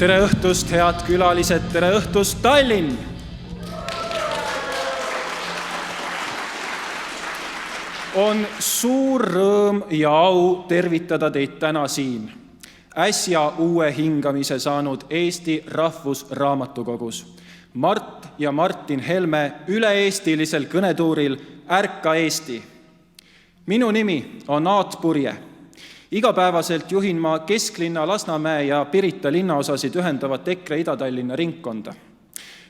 Tere õhtust, head külalised, tere õhtust, Tallinn! On suur rõõm ja au tervitada teid täna siin, äsja uue hingamise saanud Eesti Rahvusraamatukogus. Mart ja Martin Helme üle-eestilisel kõnetuuril Ärka Eesti. Minu nimi on Aat Purje. Igapäevaselt juhin ma Kesklinna, Lasnamäe ja Pirita linnaosasid ühendavat EKRE Ida-Tallinna ringkonda.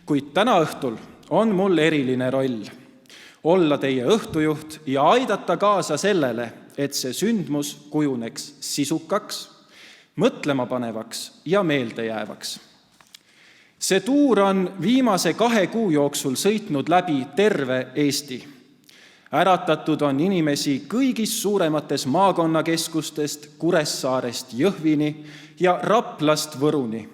Kuid täna õhtul on mul eriline roll olla teie õhtujuht ja aidata kaasa sellele, et see sündmus kujuneks sisukaks, mõtlemapanevaks ja meeldejäävaks. See tuur on viimase 2 kuu jooksul sõitnud läbi terve Eesti. Äratatud on inimesi kõigist suuremates maakonnakeskustest, Kuressaarest Jõhvini ja Raplast Võruni.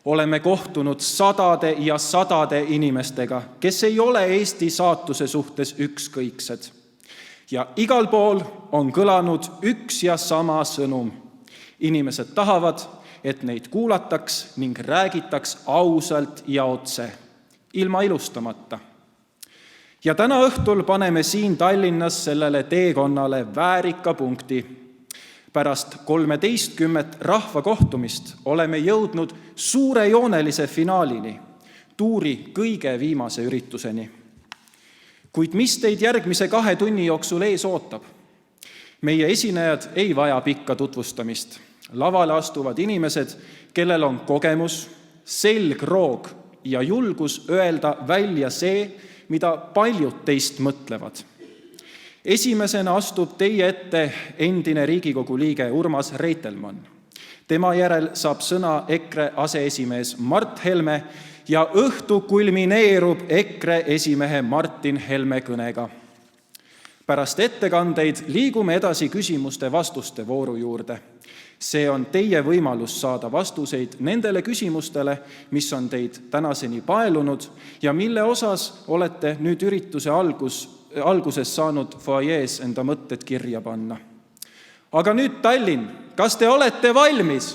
Oleme kohtunud sadade ja sadade inimestega, kes ei ole Eesti saatuse suhtes ükskõiksed. Ja igal pool on kõlanud üks ja sama sõnum. Inimesed tahavad, et neid kuulataks ning räägitaks ausalt ja otse, ilma ilustamata. Ja täna õhtul paneme siin Tallinnas sellele teekonnale väärika punkti. Pärast 13 rahvakohtumist oleme jõudnud suurejoonelise finaalini, tuuri kõige viimase ürituseni. Kuid mis teid järgmise 2 tunni jooksul ees ootab? Meie esinejad ei vaja pikka tutvustamist. Lavale astuvad inimesed, kellel on kogemus, selgroog ja julgus öelda välja see, mida paljud teist mõtlevad. Esimesena astub teie ette endine Riigikogu liige Urmas Reitelmann. Tema järel saab sõna EKRE aseesimees Mart Helme ja õhtu kulmineerub EKRE esimehe Martin Helme kõnega. Pärast ettekandeid liigume edasi küsimuste-vastuste vooru juurde. See on teie võimalus saada vastuseid nendele küsimustele, mis on teid tänaseni paelunud ja mille osas olete nüüd ürituse alguses saanud foajees enda mõtted kirja panna. Aga nüüd Tallinn, kas te olete valmis?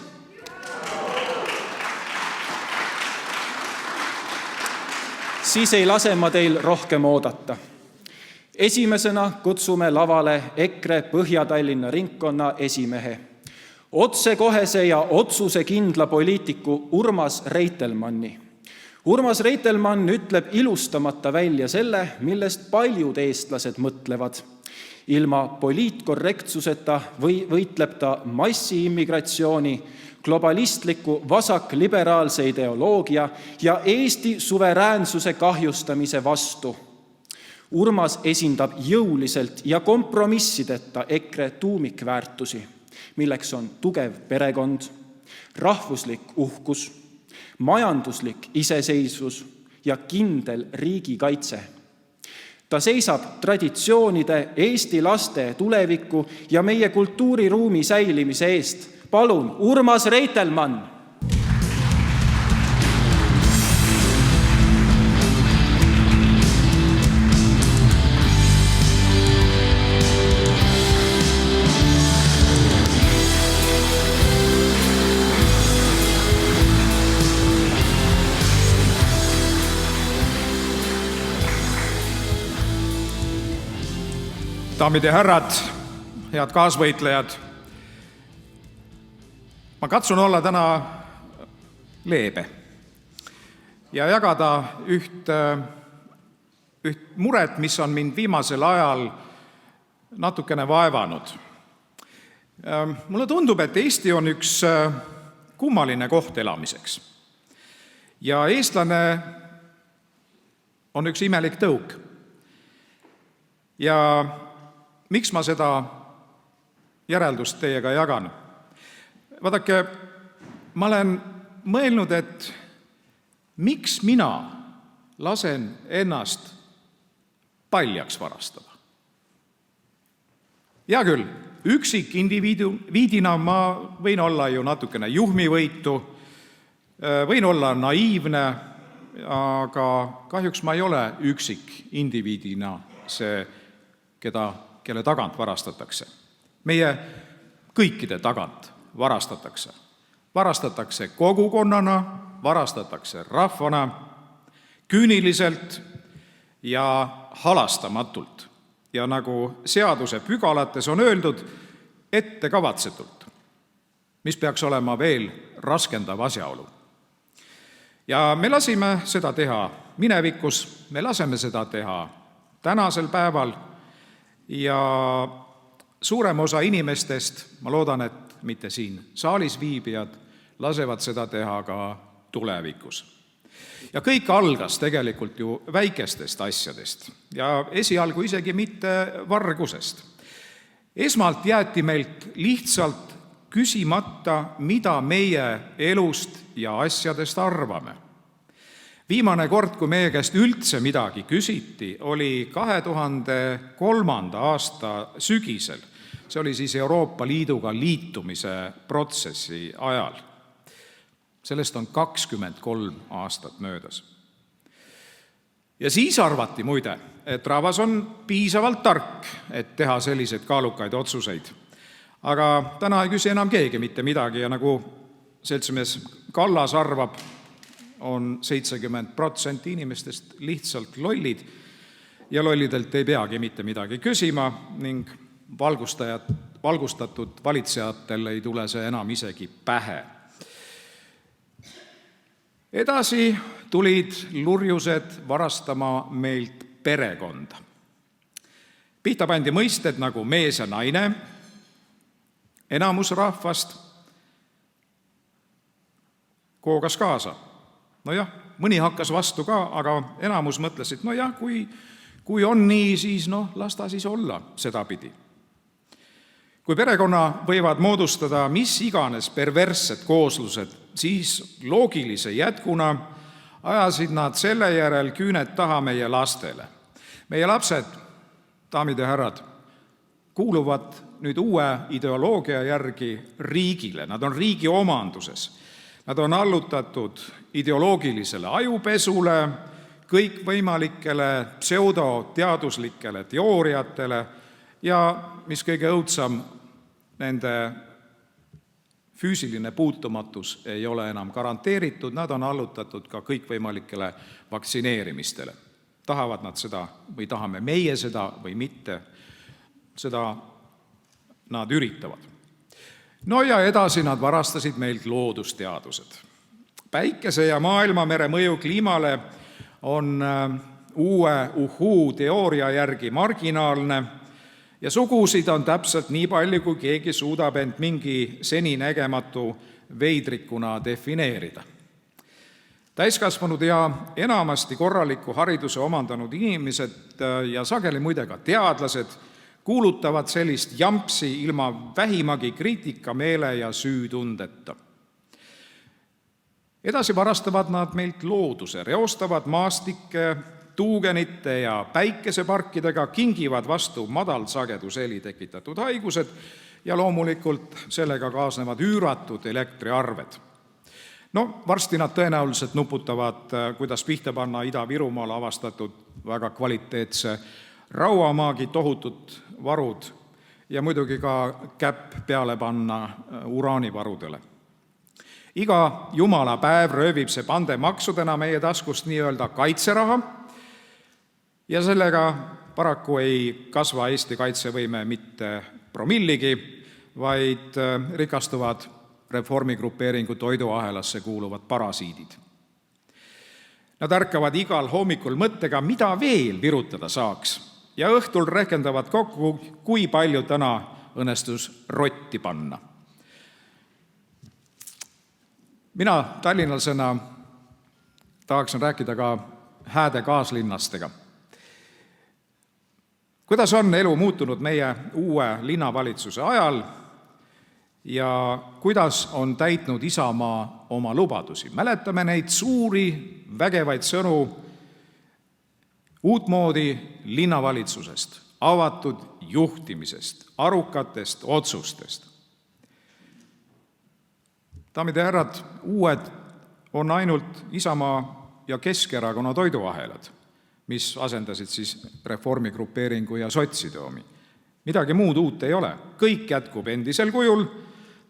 Siis ei lase ma teil rohkem oodata. Esimesena kutsume lavale EKRE Põhja-Tallinna ringkonna esimehe, otsekohese ja otsusekindla poliitiku Urmas Reitelmanni. Urmas Reitelmann ütleb ilustamata välja selle, millest paljud eestlased mõtlevad. Ilma poliitkorrektsuseta võitleb ta massiimmigratsiooni, globalistliku vasakliberaalse ideoloogia ja Eesti suveräänsuse kahjustamise vastu. Urmas esindab jõuliselt ja kompromissideta EKRE tuumikväärtusi, milleks on tugev perekond, rahvuslik uhkus, majanduslik iseseisvus ja kindel riigikaitse. Ta seisab traditsioonide, Eesti laste tuleviku ja meie kultuuriruumi säilimise eest. Palun, Urmas Reitelmann! Daamid ja härrad, head kaasvõitlejad, ma katsun olla täna leebe ja jagada üht muret, mis on mind viimasel ajal natukene vaevanud. Mulle tundub, et Eesti on üks kummaline koht elamiseks. Ja eestlane on üks imelik tõuk. Ja miks ma seda järeldust teiega jagan? Vaadake, ma olen mõelnud, et miks mina lasen ennast paljaks varastada? Hea küll, üksik indiviidina ma võin olla ju natukene juhmivõitu, võin olla naiivne, aga kahjuks ma ei ole üksik indiviidina see, kelle tagant varastatakse. Meie kõikide tagant varastatakse. varastatakse kogukonnana, varastatakse rahvana, küüniliselt ja halastamatult. Ja nagu seaduse pügalates on öeldud, ettekavatsetult, mis peaks olema veel raskendav asjaolu. Ja me lasime seda teha minevikus, me laseme seda teha tänasel päeval ja suurem osa inimestest, ma loodan, et mitte siin saalis viibijad, lasevad seda teha ka tulevikus. Ja kõik algas tegelikult ju väikestest asjadest ja esialgu isegi mitte vargusest. Esmalt jäeti meilt lihtsalt küsimata, mida meie elust ja asjadest arvame. Viimane kord, kui meie käest üldse midagi küsiti, oli 2003. aasta sügisel. See oli siis Euroopa Liiduga liitumise protsessi ajal. Sellest on 23 aastat möödas. Ja siis arvati muide, et rahvas on piisavalt tark, et teha selliseid kaalukaid otsuseid. Aga täna ei küsi enam keegi mitte midagi ja nagu seltsimees Kallas arvab, on 70% inimestest lihtsalt lollid ja lollidelt ei peagi mitte midagi küsima ning valgustatud valitsejatel ei tule see enam isegi pähe. Edasi tulid lurjused varastama meilt perekonda. Pihta pandi mõisted nagu mees ja naine, enamus rahvast koogas kaasa. Nojah, mõni hakkas vastu ka, aga enamus mõtlesid, nojah, kui on nii, siis las ta siis olla sedapidi. Kui perekonna võivad moodustada mis iganes perverssed kooslused, siis loogilise jätkuna ajasid nad selle järel küüned taha meie lastele. Meie lapsed, daamid ja härrad, kuuluvad nüüd uue ideoloogia järgi riigile, nad on riigi omanduses. Nad on allutatud ideoloogilisele ajupesule, kõikvõimalikele pseudoteaduslikele teooriatele ja, mis kõige õudsam, nende füüsiline puutumatus ei ole enam garanteeritud, nad on allutatud ka kõikvõimalikele vaktsineerimistele. Tahavad nad seda või tahame meie seda või mitte, seda nad üritavad. No ja edasi nad varastasid meilt loodusteadused. Päikese ja maailmamere mõju kliimale on uue teooria järgi marginaalne ja sugusid on täpselt nii palju, kui keegi suudab end mingi seninägematu veidrikuna defineerida. Täiskasvanud ja enamasti korraliku hariduse omandanud inimesed ja sageli muide ka teadlased kuulutavad sellist jampsi ilma vähimagi kriitikameele ja süütundeta. Edasi varastavad nad meilt looduse, reostavad maastikke tuugenite ja päikeseparkidega, kingivad vastu madalsageduseli tekitatud haigused ja loomulikult sellega kaasnevad üüratud elektriarved. Varsti nad tõenäoliselt nuputavad, kuidas pihta panna Ida-Virumaal avastatud väga kvaliteetse rauamaagi tohutut varud ja muidugi ka käpp peale panna uraanivarudele. Iga jumala päev röövib see pande maksudena meie taskust nii-öelda kaitseraha ja sellega paraku ei kasva Eesti kaitsevõime mitte promilligi, vaid rikastuvad reformigrupeeringu toiduahelasse kuuluvad parasiidid. Nad ärkavad igal hommikul mõttega, mida veel virutada saaks ja õhtul rehkendavad kokku, kui palju täna õnnestus rotti panna. Mina tallinlasena tahaksin rääkida ka hääde kaaslinnastega. Kuidas on elu muutunud meie uue linnavalitsuse ajal ja kuidas on täitnud Isamaa oma lubadusi? Mäletame neid suuri vägevaid sõnu uutmoodi linnavalitsusest, avatud juhtimisest, arukatest otsustest. Daamid ja härrad, uued on ainult Isamaa ja Keskerakonna toiduahelad, mis asendasid siis reformigrupeeringu ja sotside omi. Midagi muud uut ei ole, kõik jätkub endisel kujul,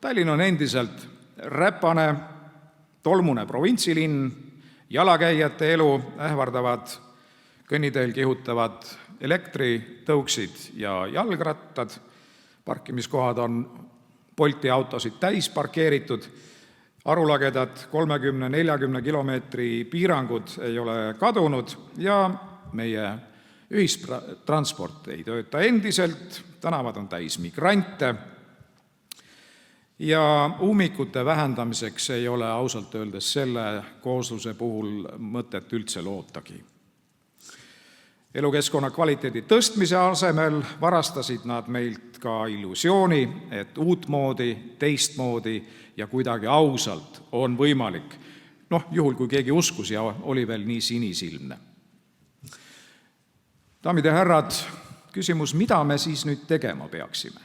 Tallinn on endiselt räpane, tolmune provintsilinn, jalakäijate elu ähvardavad, kõnniteel kihutavad elektritõuksid ja jalgrattad, parkimiskohad on Bolti autosid täis parkeeritud, arulagedad 30-40 kilomeetri piirangud ei ole kadunud ja meie ühistransport ei tööta endiselt, tänavad on täis migrante ja ummikute vähendamiseks ei ole ausalt öeldes selle koosluse puhul mõtet üldse lootagi. Elukeskkonna kvaliteedi tõstmise asemel varastasid nad meilt ka illusiooni, et uutmoodi, teistmoodi ja kuidagi ausalt on võimalik. Juhul kui keegi uskus ja oli veel nii sinisilmne. Daamid ja härrad, küsimus, mida me siis nüüd tegema peaksime?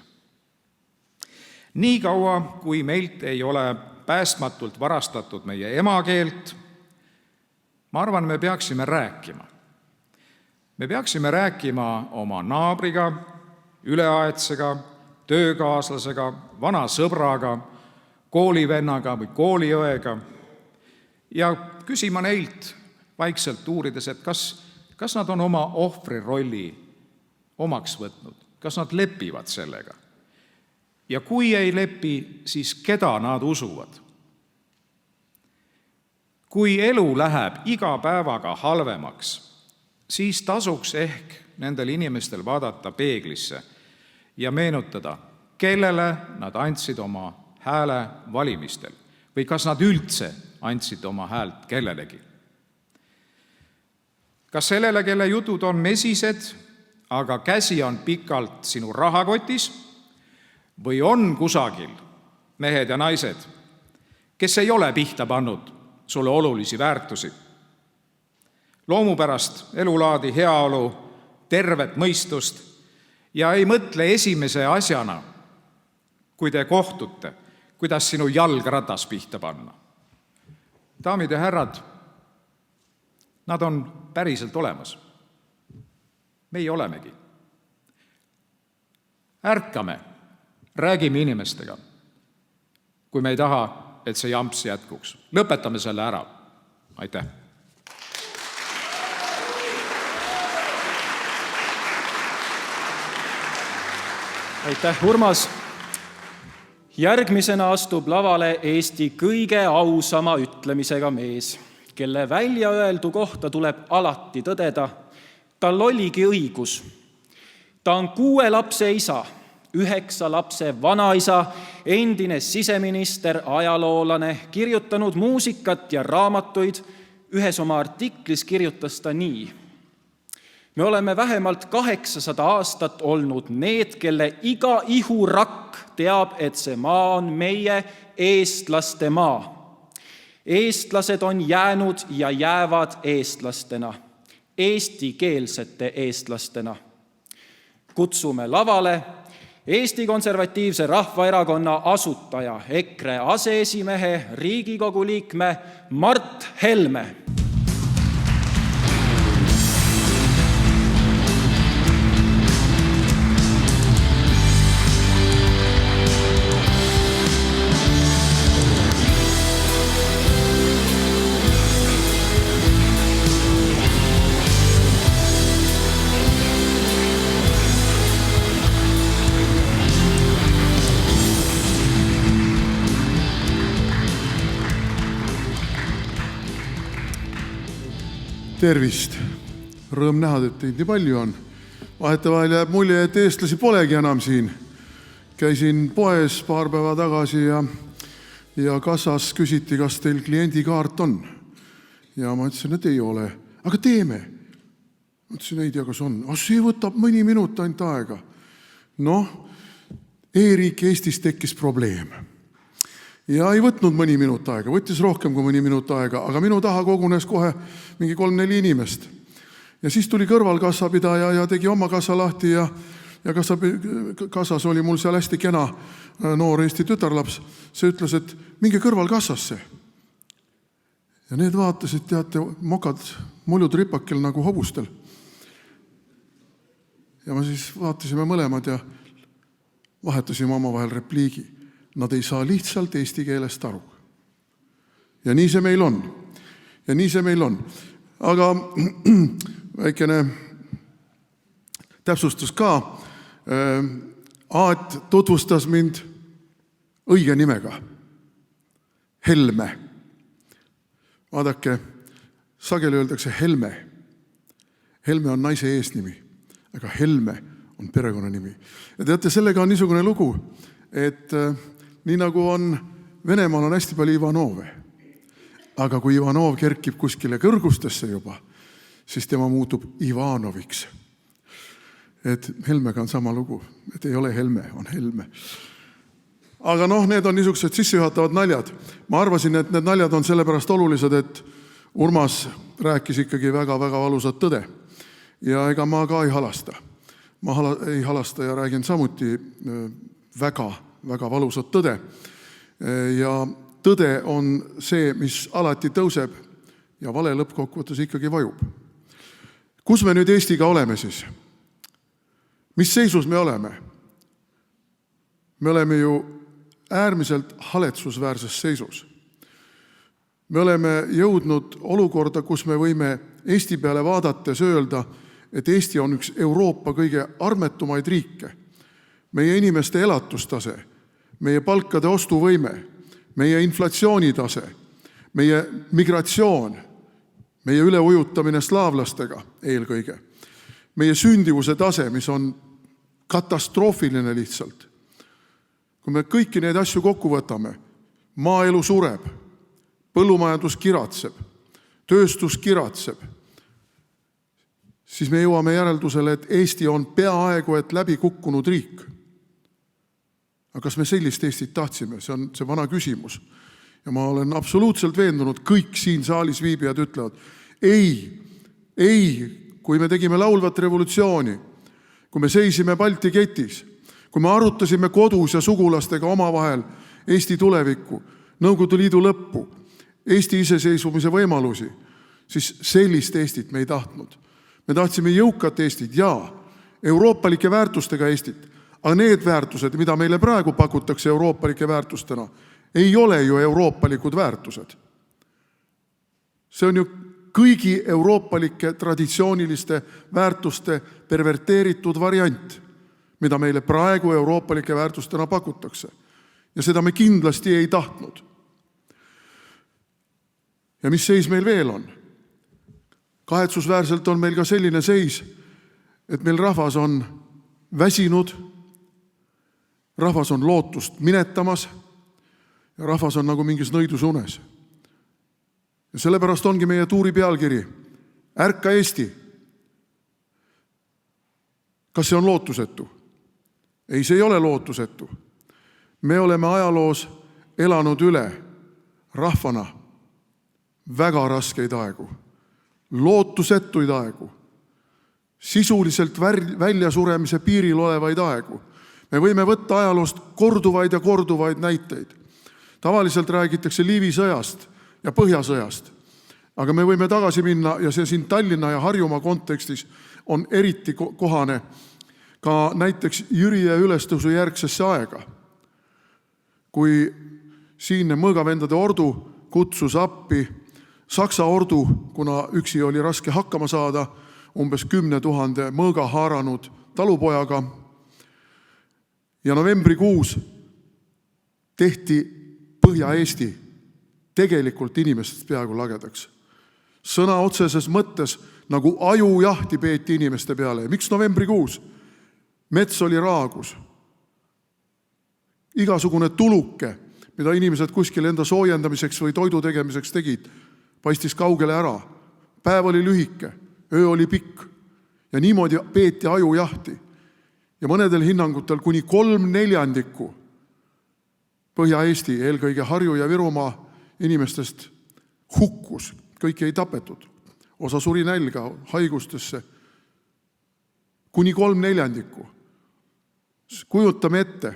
Nii kaua, kui meilt ei ole päästmatult varastatud meie emakeelt, ma arvan, me peaksime rääkima. Me peaksime rääkima oma naabriga, üleaedsega, töökaaslasega, vana sõbraga, koolivennaga või kooliõega ja küsima neilt vaikselt uurides, et kas nad on oma ohvri rolli omaks võtnud, kas nad lepivad sellega. Ja kui ei lepi, siis keda nad usuvad? Kui elu läheb iga päevaga halvemaks, siis tasuks ehk nendel inimestel vaadata peeglisse ja meenutada, kellele nad andsid oma hääle valimistel või kas nad üldse andsid oma häält kellelegi. Kas sellele, kelle jutud on mesised, aga käsi on pikalt sinu rahakotis, või on kusagil mehed ja naised, kes ei ole pihta pannud sulle olulisi väärtusi, loomupärast elulaadi, heaolu, tervet mõistust ja ei mõtle esimese asjana, kui te kohtute, kuidas sinu jalgratas pihta panna. Daamid ja härrad, nad on päriselt olemas. Meie olemegi. Ärkame, räägime inimestega, kui me ei taha, et see jamps jätkuks. Lõpetame selle ära. Aitäh! Aitäh, Urmas! Järgmisena astub lavale Eesti kõige ausama ütlemisega mees, kelle väljaöeldu kohta tuleb alati tõdeda, tal oligi õigus. Ta on 6 lapse isa, 9 lapse vanaisa, endine siseminister, ajaloolane, kirjutanud muusikat ja raamatuid. Ühes oma artiklis kirjutas ta nii. Me oleme vähemalt 800 aastat olnud need, kelle iga ihurakk teab, et see maa on meie eestlaste maa. Eestlased on jäänud ja jäävad eestlastena, eestikeelsete eestlastena. Kutsume lavale Eesti Konservatiivse Rahvaerakonna asutaja, EKRE aseesimehe, Riigikogu liikme Mart Helme. Tervist! Rõõm näha, et teid nii palju on. Vahetevahel jääb mulje, et eestlasi polegi enam siin. Käisin poes paar päeva tagasi ja kassas küsiti, kas teil kliendikaart on. Ja ma ütlesin, et ei ole. Aga teeme. Ma ütlesin, ei tea, kas on. See võtab mõni minut ainult aega. E-riik Eestis tekkis probleem. Ja ei võtnud mõni minut aega, võttis rohkem kui mõni minut aega, aga minu taha kogunes kohe mingi 3-4 inimest. Ja siis tuli kõrval kassapidaja ja tegi oma kassa lahti ja kassas oli mul seal hästi kena noor Eesti tütarlaps. See ütles, et minge kõrval kassasse. Ja need vaatasid, teate, mokad muljud ripakkel nagu hobustel. Ja me siis vaatasime mõlemad ja vahetasime omavahel repliigi. Nad ei saa lihtsalt eesti keelest aru. Ja nii see meil on. Ja nii see meil on. Aga väikene täpsustus ka. Aat tutvustas mind õige nimega. Helme. Vaadake, sageli öeldakse Helme. Helme on naise eesnimi, aga Helme on perekonnanimi. Ja teate, sellega on niisugune lugu, et nii nagu on Venemaal on hästi palju Ivanove. Aga kui Ivanov kerkib kuskile kõrgustesse juba, siis tema muutub Ivanoviks. Et Helmega on sama lugu, et ei ole Helme, on Helme. Aga need on niisugused sissejuhatavad naljad. Ma arvasin, et need naljad on sellepärast olulised, et Urmas rääkis ikkagi väga-väga valusat tõde. Ja ega ma ka ei halasta. Ma ei halasta ja räägin samuti väga valusat tõde. Ja tõde on see, mis alati tõuseb ja vale lõppkokkuvõttes ikkagi vajub. Kus me nüüd Eestiga oleme siis? Mis seisus me oleme? Me oleme ju äärmiselt haletsusväärses seisus. Me oleme jõudnud olukorda, kus me võime Eesti peale vaadates öelda, et Eesti on üks Euroopa kõige armetumaid riike. Meie inimeste elatustase, meie palkade ostuvõime, meie inflatsioonitase, meie migratsioon, meie üleujutamine slaavlastega eelkõige, meie sündivuse tase, mis on katastroofiline lihtsalt. Kui me kõiki neid asju kokku võtame, maaelu sureb, põllumajandus kiratseb, tööstus kiratseb, siis me jõuame järeldusele, et Eesti on peaaegu et läbi kukkunud riik. Aga kas me sellist Eestit tahtsime? See on see vana küsimus. Ja ma olen absoluutselt veendunud, kõik siin saalis viibijad ütlevad, ei, kui me tegime laulvat revolutsiooni, kui me seisime Balti ketis, kui me arutasime kodus ja sugulastega omavahel Eesti tulevikku, Nõukogude Liidu lõppu, Eesti iseseisvumise võimalusi, siis sellist Eestit me ei tahtnud. Me tahtsime jõukat Eestit ja euroopalike väärtustega Eestit, aga need väärtused, mida meile praegu pakutakse euroopalike väärtustena, ei ole ju euroopalikud väärtused. See on ju kõigi euroopalike traditsiooniliste väärtuste perverteeritud variant, mida meile praegu euroopalike väärtustena pakutakse. Ja seda me kindlasti ei tahtnud. Ja mis seis meil veel on? Kahetsusväärselt on meil ka selline seis, et meil rahvas on väsinud, rahvas on lootust minetamas ja rahvas on nagu mingis nõidusunes. Ja sellepärast ongi meie tuuri pealkiri Ärka Eesti. Kas see on lootusetu? Ei, see ei ole lootusetu. Me oleme ajaloos elanud üle rahvana väga raskeid aegu, lootusetuid aegu, sisuliselt väljasuremise piiril olevaid aegu. Me võime võtta ajaloost korduvaid ja korduvaid näiteid. Tavaliselt räägitakse Liivi sõjast ja Põhjasõjast. Aga me võime tagasi minna ja see siin Tallinna ja Harjumaa kontekstis on eriti kohane ka näiteks Jüriö ülestõusu järgsesse aega, kui siinne mõõgavendade ordu kutsus appi Saksa ordu, kuna üksi oli raske hakkama saada umbes 10 000 mõõga haaranud talupojaga. Ja novembrikuus tehti Põhja-Eesti tegelikult inimestest peaaegu lagedaks. Sõna otseses mõttes nagu ajujahti peeti inimeste peale. Miks novembrikuus? Mets oli raagus. Igasugune tuluke, mida inimesed kuskil enda soojendamiseks või toidu tegemiseks tegid, paistis kaugele ära. Päev oli lühike, öö oli pikk ja niimoodi peeti ajujahti. Ja mõnedel hinnangutel kuni 3/4 Põhja-Eesti, eelkõige Harju ja Virumaa inimestest hukkus. Kõiki ei tapetud. Osa suri nälga, haigustesse. Kuni 3/4. Kujutame ette.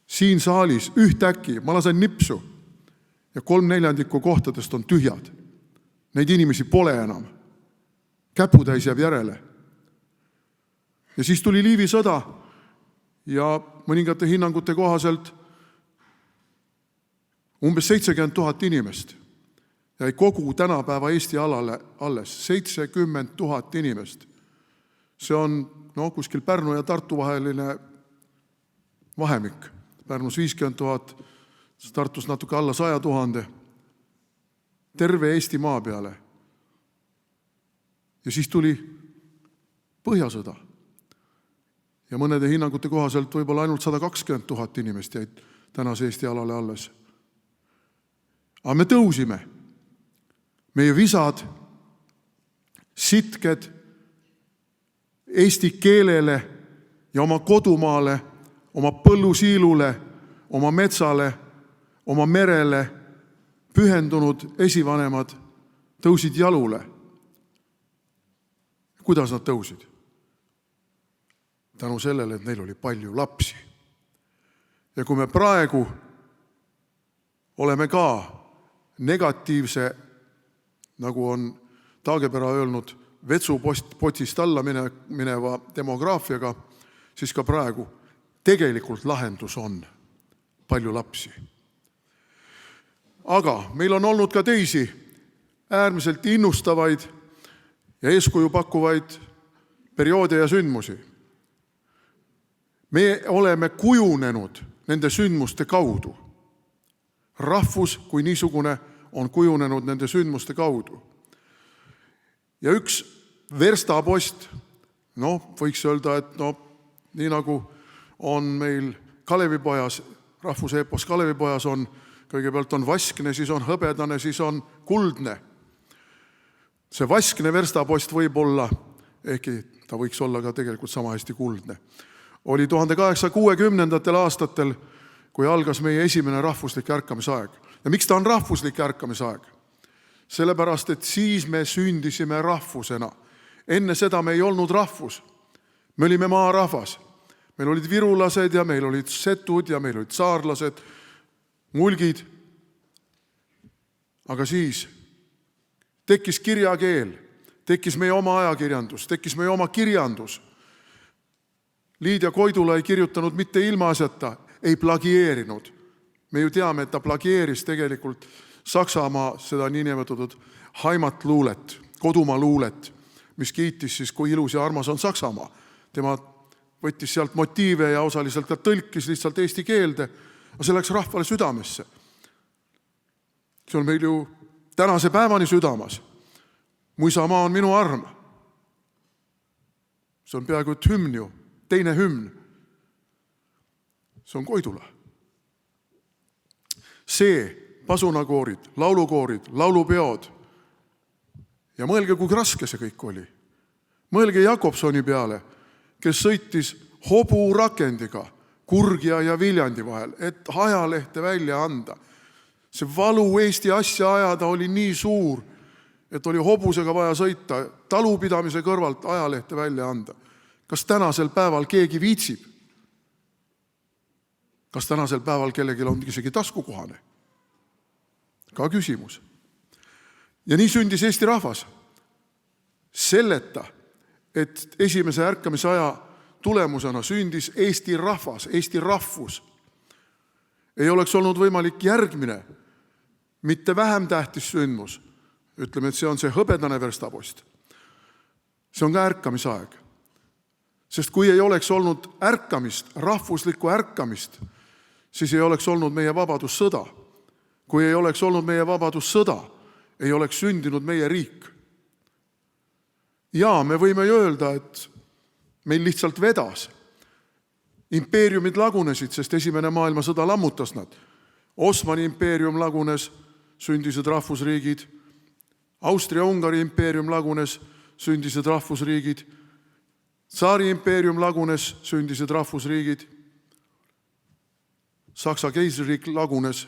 Siin saalis ühtäkki, ma lasen nipsu ja 3/4 kohtadest on tühjad. Neid inimesi pole enam. Käputäis jääb järele. Ja siis tuli Liivi sõda ja mõningate hinnangute kohaselt umbes 70 000 inimest jäi kogu tänapäeva Eesti alale alles. 70 000 inimest. See on kuskil Pärnu ja Tartu vaheline vahemik. Pärnus 50 000, Tartus natuke alla 100 000. Terve Eesti maa peale. Ja siis tuli Põhjasõda. Ja mõnede hinnangute kohaselt võib-olla ainult 120 000 inimest jäid tänase Eesti alale alles. Aga me tõusime. Meie visad, sitked eesti keelele ja oma kodumaale, oma põllusiilule, oma metsale, oma merele pühendunud esivanemad tõusid jalule. Kuidas nad tõusid? Tänu sellele, et neil oli palju lapsi. Ja kui me praegu oleme ka negatiivse, nagu on Taagepera öelnud, vetsupotsist alla mineva demograafiaga, siis ka praegu tegelikult lahendus on palju lapsi. Aga meil on olnud ka teisi äärmiselt innustavaid ja eeskuju pakkuvaid perioode ja sündmusi. Me oleme kujunenud nende sündmuste kaudu. Rahvus kui niisugune on kujunenud nende sündmuste kaudu. Ja üks verstapost, võiks öelda, et nii nagu on meil Kalevipojas, rahvuseepos Kalevipojas on, kõigepealt on vaskne, siis on hõbedane, siis on kuldne. See vaskne verstapost võib olla, ehkki ta võiks olla ka tegelikult sama hästi kuldne, oli 1860. aastatel, kui algas meie esimene rahvuslik ärkamisaeg. Ja miks ta on rahvuslik ärkamisaeg? Sellepärast, et siis me sündisime rahvusena. Enne seda me ei olnud rahvus. Me olime maarahvas. Meil olid virulased ja meil olid setud ja meil olid saarlased, mulgid. Aga siis tekkis kirjakeel, tekkis meie oma ajakirjandus, tekkis meie oma kirjandus. Liidia Koidula ei kirjutanud mitte ilmaasjata, ei plagieerinud. Me ju teame, et ta plagieeris tegelikult Saksamaa seda niinimetatud heimatluulet, kodumaa luulet, mis kiitis siis, kui ilus ja armas on Saksamaa. Tema võttis sealt motiive ja osaliselt ka tõlkis lihtsalt eesti keelde, aga see läks rahvale südamesse. See on meil ju tänase päevani südamas. Mu isamaa on minu arm. See on peaaegu et hümn ju, teine hümn. See on Koidula. See pasunakoorid, laulukoorid, laulupeod. Ja mõelge, kui raske see kõik oli. Mõelge Jakobsoni peale, kes sõitis hoburakendiga Kurgia ja Viljandi vahel, et ajalehte välja anda. See valu Eesti asja ajada oli nii suur, et oli hobusega vaja sõita, talupidamise kõrvalt ajalehte välja anda. Kas tänasel päeval keegi viitsib? Kas tänasel päeval kellelgi on isegi taskukohane? Ka küsimus. Ja nii sündis Eesti rahvas. Selleta, et esimese ärkamise aja tulemusena sündis Eesti rahvas, Eesti rahvus. Ei oleks olnud võimalik järgmine, mitte vähem tähtis sündmus. Ütleme, et see on see hõbedane verstapost. See on ka ärkamisaeg. Sest kui ei oleks olnud ärkamist, rahvuslikku ärkamist, siis ei oleks olnud meie vabadussõda. Kui ei oleks olnud meie vabadussõda, ei oleks sündinud meie riik. Ja me võime öelda, et meil lihtsalt vedas. Impeeriumid lagunesid, sest esimene maailmasõda lammutas nad. Osmani impeerium lagunes, sündisid rahvusriigid. Austria-Ungari impeerium lagunes, sündisid rahvusriigid. Tsaari impeerium lagunes, sündisid rahvusriigid. Saksa keisririik lagunes,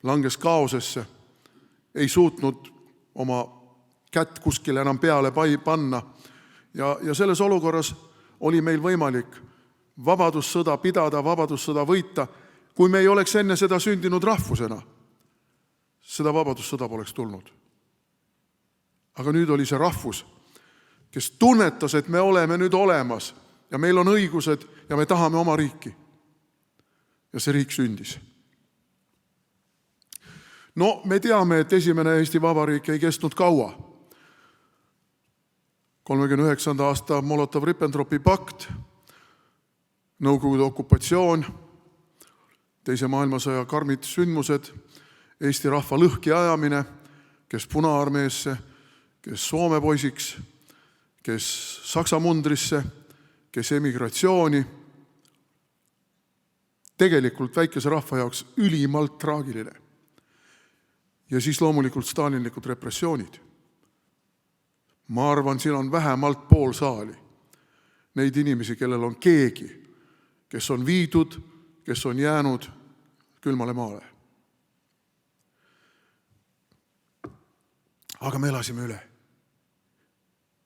langes kaosesse, ei suutnud oma kätt kuskile enam peale panna. Ja selles olukorras oli meil võimalik vabadussõda pidada, vabadussõda võita, kui me ei oleks enne seda sündinud rahvusena. Seda vabadussõda poleks tulnud. Aga nüüd oli see rahvus, kes tunnetas, et me oleme nüüd olemas ja meil on õigused ja me tahame oma riiki. Ja see riik sündis. No me teame, et esimene Eesti Vabariik ei kestnud kaua. 39. aasta Molotov-Ribbentropi pakt, Nõukogude okupatsioon, Teise maailmasõja karmid sündmused, Eesti rahva lõhki ajamine, kes Punaarmeesse, kes Soome poisiks, kes Saksa mundrisse, kes emigratsiooni. Tegelikult väikese rahva jaoks ülimalt traagiline. Ja siis loomulikult stalinlikud repressioonid. Ma arvan, siin on vähemalt pool saali neid inimesi, kellel on keegi, kes on viidud, kes on jäänud külmale maale. Aga me elasime üle.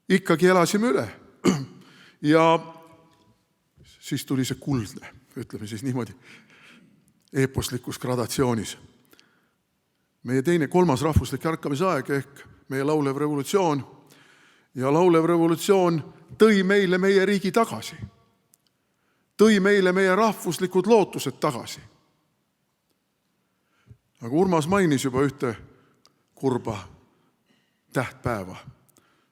Ikkagi elasime üle. Ja siis tuli see kuldne, ütleme siis niimoodi, eeposlikus gradatsioonis. Meie kolmas rahvuslik ärkamisaeg ehk meie laulev revolutsioon. Ja laulev revolutsioon tõi meile meie riigi tagasi. Tõi meile meie rahvuslikud lootused tagasi. Aga Urmas mainis juba ühte kurba tähtpäeva.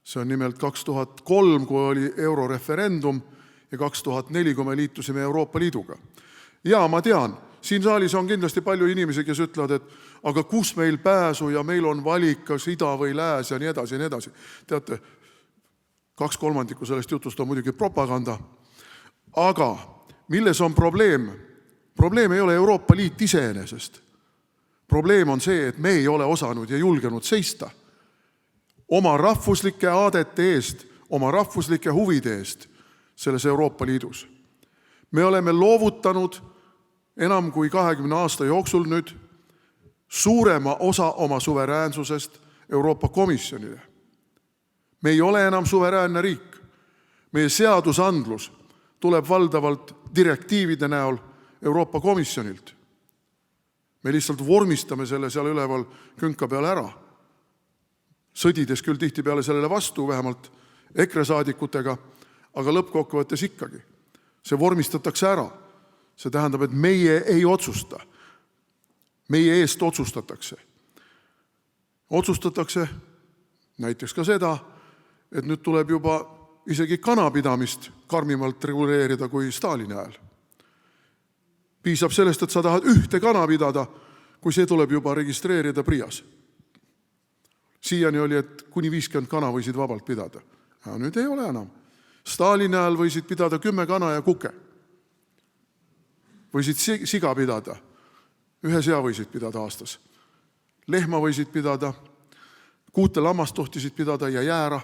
See on nimelt 2003, kui oli euroreferendum ja 2004, kui me liitusime Euroopa Liiduga. Ja ma tean, siin saalis on kindlasti palju inimesi, kes ütlevad, et aga kus meil pääsu ja meil on valik, kas ida või lääs ja nii edasi ja nii edasi. Teate, 2/3 sellest jutust on muidugi propaganda. Aga milles on probleem? Probleem ei ole Euroopa Liit iseenesest. Probleem on see, et me ei ole osanud ja julgenud seista oma rahvuslike aadete eest, oma rahvuslike huvide eest selles Euroopa Liidus. Me oleme loovutanud enam kui 20 aasta jooksul nüüd suurema osa oma suveräänsusest Euroopa Komisjonile. Me ei ole enam suveräänne riik. Meie seadusandlus tuleb valdavalt direktiivide näol Euroopa Komisjonilt. Me lihtsalt vormistame selle seal üleval künka peale ära. Sõdides küll tihtipeale sellele vastu, vähemalt EKRE saadikutega, aga lõppkokkuvõttes ikkagi. See vormistatakse ära. See tähendab, et meie ei otsusta. Meie eest otsustatakse. Otsustatakse näiteks ka seda, et nüüd tuleb juba isegi kanapidamist karmimalt reguleerida kui Stalini ajal. Piisab sellest, et sa tahad ühte kana pidada, kui see tuleb juba registreerida PRIAs. Siiani oli, et kuni 50 kana võisid vabalt pidada. Ja nüüd ei ole enam. Stalini ajal võisid pidada 10 kana ja kuke. Võisid siga pidada. Ühe sea võisid pidada aastas. Lehma võisid pidada, 6 lammast tohtisid pidada ja jäära.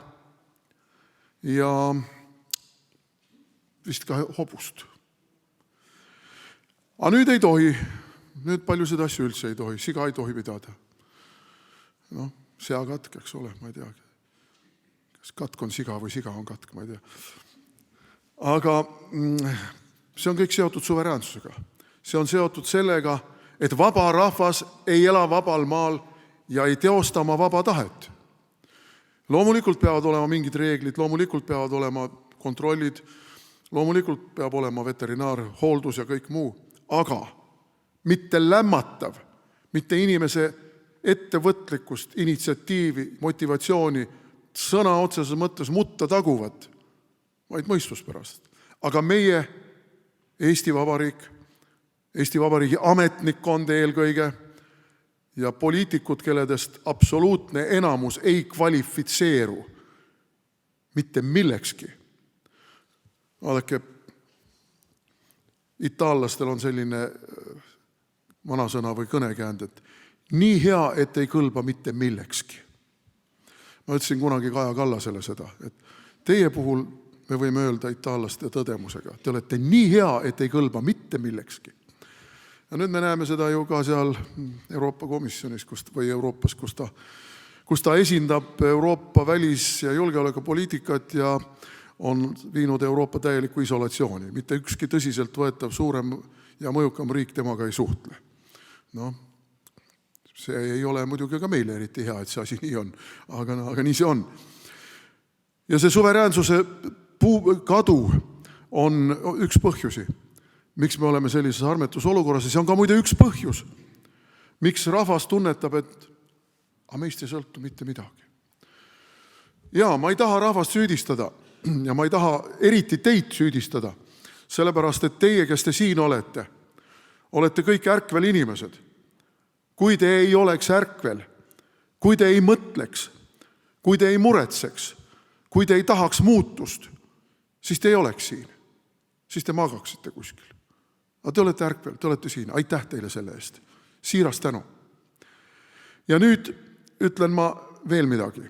Ja vist ka hobust. Aga nüüd ei tohi. Nüüd paljusid asju üldse ei tohi. Siga ei tohi pidada. No, seakatk, eks ole, ma ei tea. Kas katk on siga või siga on katk, ma ei tea. Aga see on kõik seotud suveräänsusega. See on seotud sellega, et vaba rahvas ei ela vabal maal ja ei teosta oma vaba tahet. Loomulikult peavad olema mingid reeglid, loomulikult peavad olema kontrollid, loomulikult peab olema veterinaarhooldus ja kõik muu, aga mitte lämmatav, mitte inimese ettevõtlikkust, initsiatiivi, motivatsiooni, sõna otseses mõttes mutta taguvat, vaid mõistuspärast. Aga meie, Eesti Vabariik, Eesti Vabariigi ametnikkond eelkõige ja poliitikud, kelledest absoluutne enamus ei kvalifitseeru mitte millekski. Vaadake, itaallastel on selline vanasõna või kõnekäänd, et nii hea, et ei kõlba mitte millekski. Ma ütlesin kunagi Kaja Kallasele seda, et teie puhul me võime öelda itaallaste tõdemusega. Te olete nii hea, et ei kõlba mitte millekski. Ja nüüd me näeme seda ju ka seal Euroopa Komisjonis või Euroopas, kus ta esindab Euroopa välis- ja julgeolekupoliitikat ja on viinud Euroopa täielikku isolatsiooni. Mitte ükski tõsiselt võetav suurem ja mõjukam riik temaga ei suhtle. No, see ei ole muidugi ka meile eriti hea, et see asi nii on, aga nii see on. Ja see suveräänsuse kadu on üks põhjusi, miks me oleme sellises armetus olukorras, ja see on ka muide üks põhjus, miks rahvas tunnetab, et meist ei sõltu mitte midagi. Ja ma ei taha rahvast süüdistada ja ma ei taha eriti teid süüdistada, sellepärast et teie, kes te siin olete kõik ärkvel inimesed. Kui te ei oleks ärkvel, kui te ei mõtleks, kui te ei muretseks, kui te ei tahaks muutust, siis te ei oleks siin. Siis te magaksite kuskil. Aga te olete ärkvel, te olete siin. Aitäh teile selle eest. Siiras tänu. Ja nüüd ütlen ma veel midagi,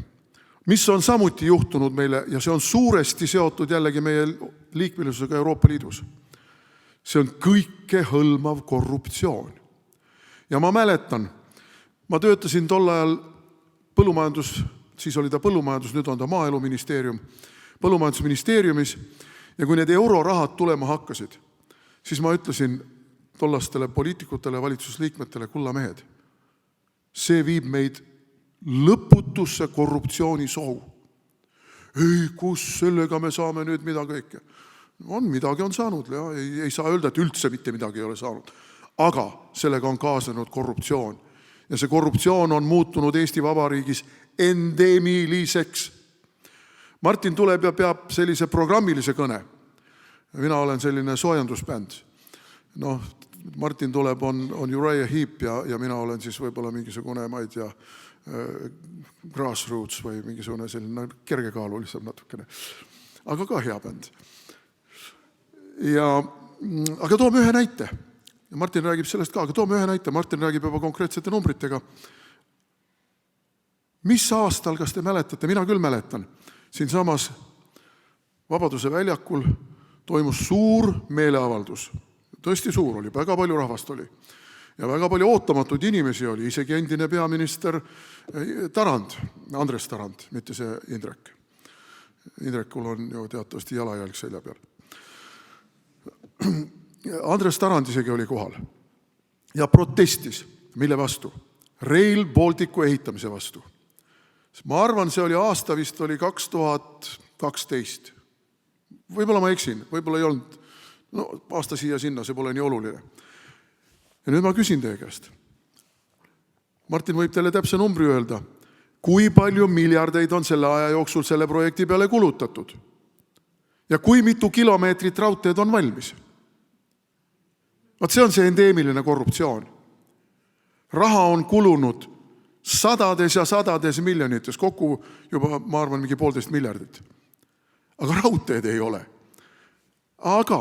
mis on samuti juhtunud meile, ja see on suuresti seotud jällegi meie liikmelisusega Euroopa Liidus. See on kõikehõlmav korruptsioon. Ja ma mäletan, ma töötasin tol ajal siis oli ta põllumajandus, nüüd on ta maaeluministeerium, põllumajandusministeeriumis, ja kui need eurorahad tulema hakkasid, siis ma ütlesin tollastele poliitikutele, valitsusliikmetele, kulla mehed, see viib meid lõputusse korruptsioonisohu. Ei, kus sellega me saame nüüd mida kõike? Midagi on saanud, ja ei saa öelda, et üldse mitte midagi ei ole saanud. Aga sellega on kaasanud korruptsioon. Ja see korruptsioon on muutunud Eesti Vabariigis endemiliseks. Martin tuleb ja peab sellise programmilise kõne. Mina olen selline soojendusbänd. Martin tuleb on Uriah Heep ja mina olen siis võib-olla mingisugune, ma ei tea, Grassroots või mingisugune selline kergekaalu lihtsalt natukene. Aga ka hea bänd. Aga toome ühe näite. Ja Martin räägib sellest ka, aga toome ühe näite. Martin räägib juba konkreetsete numbritega. Mis aastal, kas te mäletate, mina küll mäletan, siin samas Vabaduse väljakul toimus suur meeleavaldus. Tõesti suur oli, väga palju rahvast oli. Ja väga palju ootamatuid inimesi oli, isegi endine peaminister Tarand, Andres Tarand, mitte see Indrek. Indrekul on ju teatavasti jalajälg selja peal. Andres Tarand isegi oli kohal ja protestis, mille vastu? Rail Balticu ehitamise vastu. Ma arvan, see oli aasta vist oli 2012. Võib-olla ma eksin, võib-olla ei olnud. Aasta siia sinna, see pole nii oluline. Ja nüüd ma küsin teie käest. Martin võib teile täpse numbri öelda, kui palju miljardeid on selle aja jooksul selle projekti peale kulutatud ja kui mitu kilomeetrit raudteed on valmis. See on see endeemiline korruptsioon. Raha on kulunud sadades ja sadades miljonites, kokku juba, ma arvan, mingi 1,5 miljardit. Aga raudteed ei ole. Aga,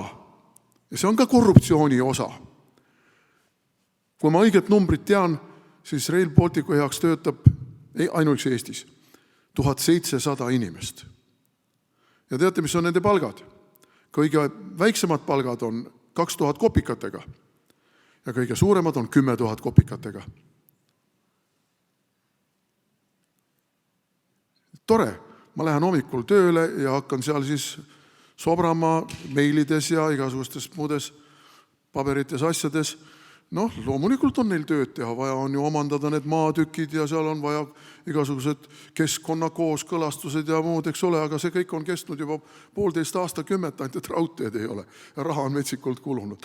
ja see on ka korruptsiooni osa. Kui ma õiget numbrit tean, siis Rail Balticu heaks töötab ainuüksi Eestis 1700 inimest. Ja teate, mis on nende palgad? Kõige väiksemad palgad on 2000 kopikatega ja kõige suuremad on 10 000 kopikatega. Tore, ma lähen hommikul tööle ja hakkan seal siis sobrama meilides ja igasugustes muudes paberites asjades. Loomulikult on neil tööd teha, vaja on ju omandada need maatükid ja seal on vaja igasugused keskkonnakooskõlastused ja muud, eks ole, aga see kõik on kestnud juba 1,5 aastakümmet, ainult et raudteed ei ole ja raha on metsikult kulunud.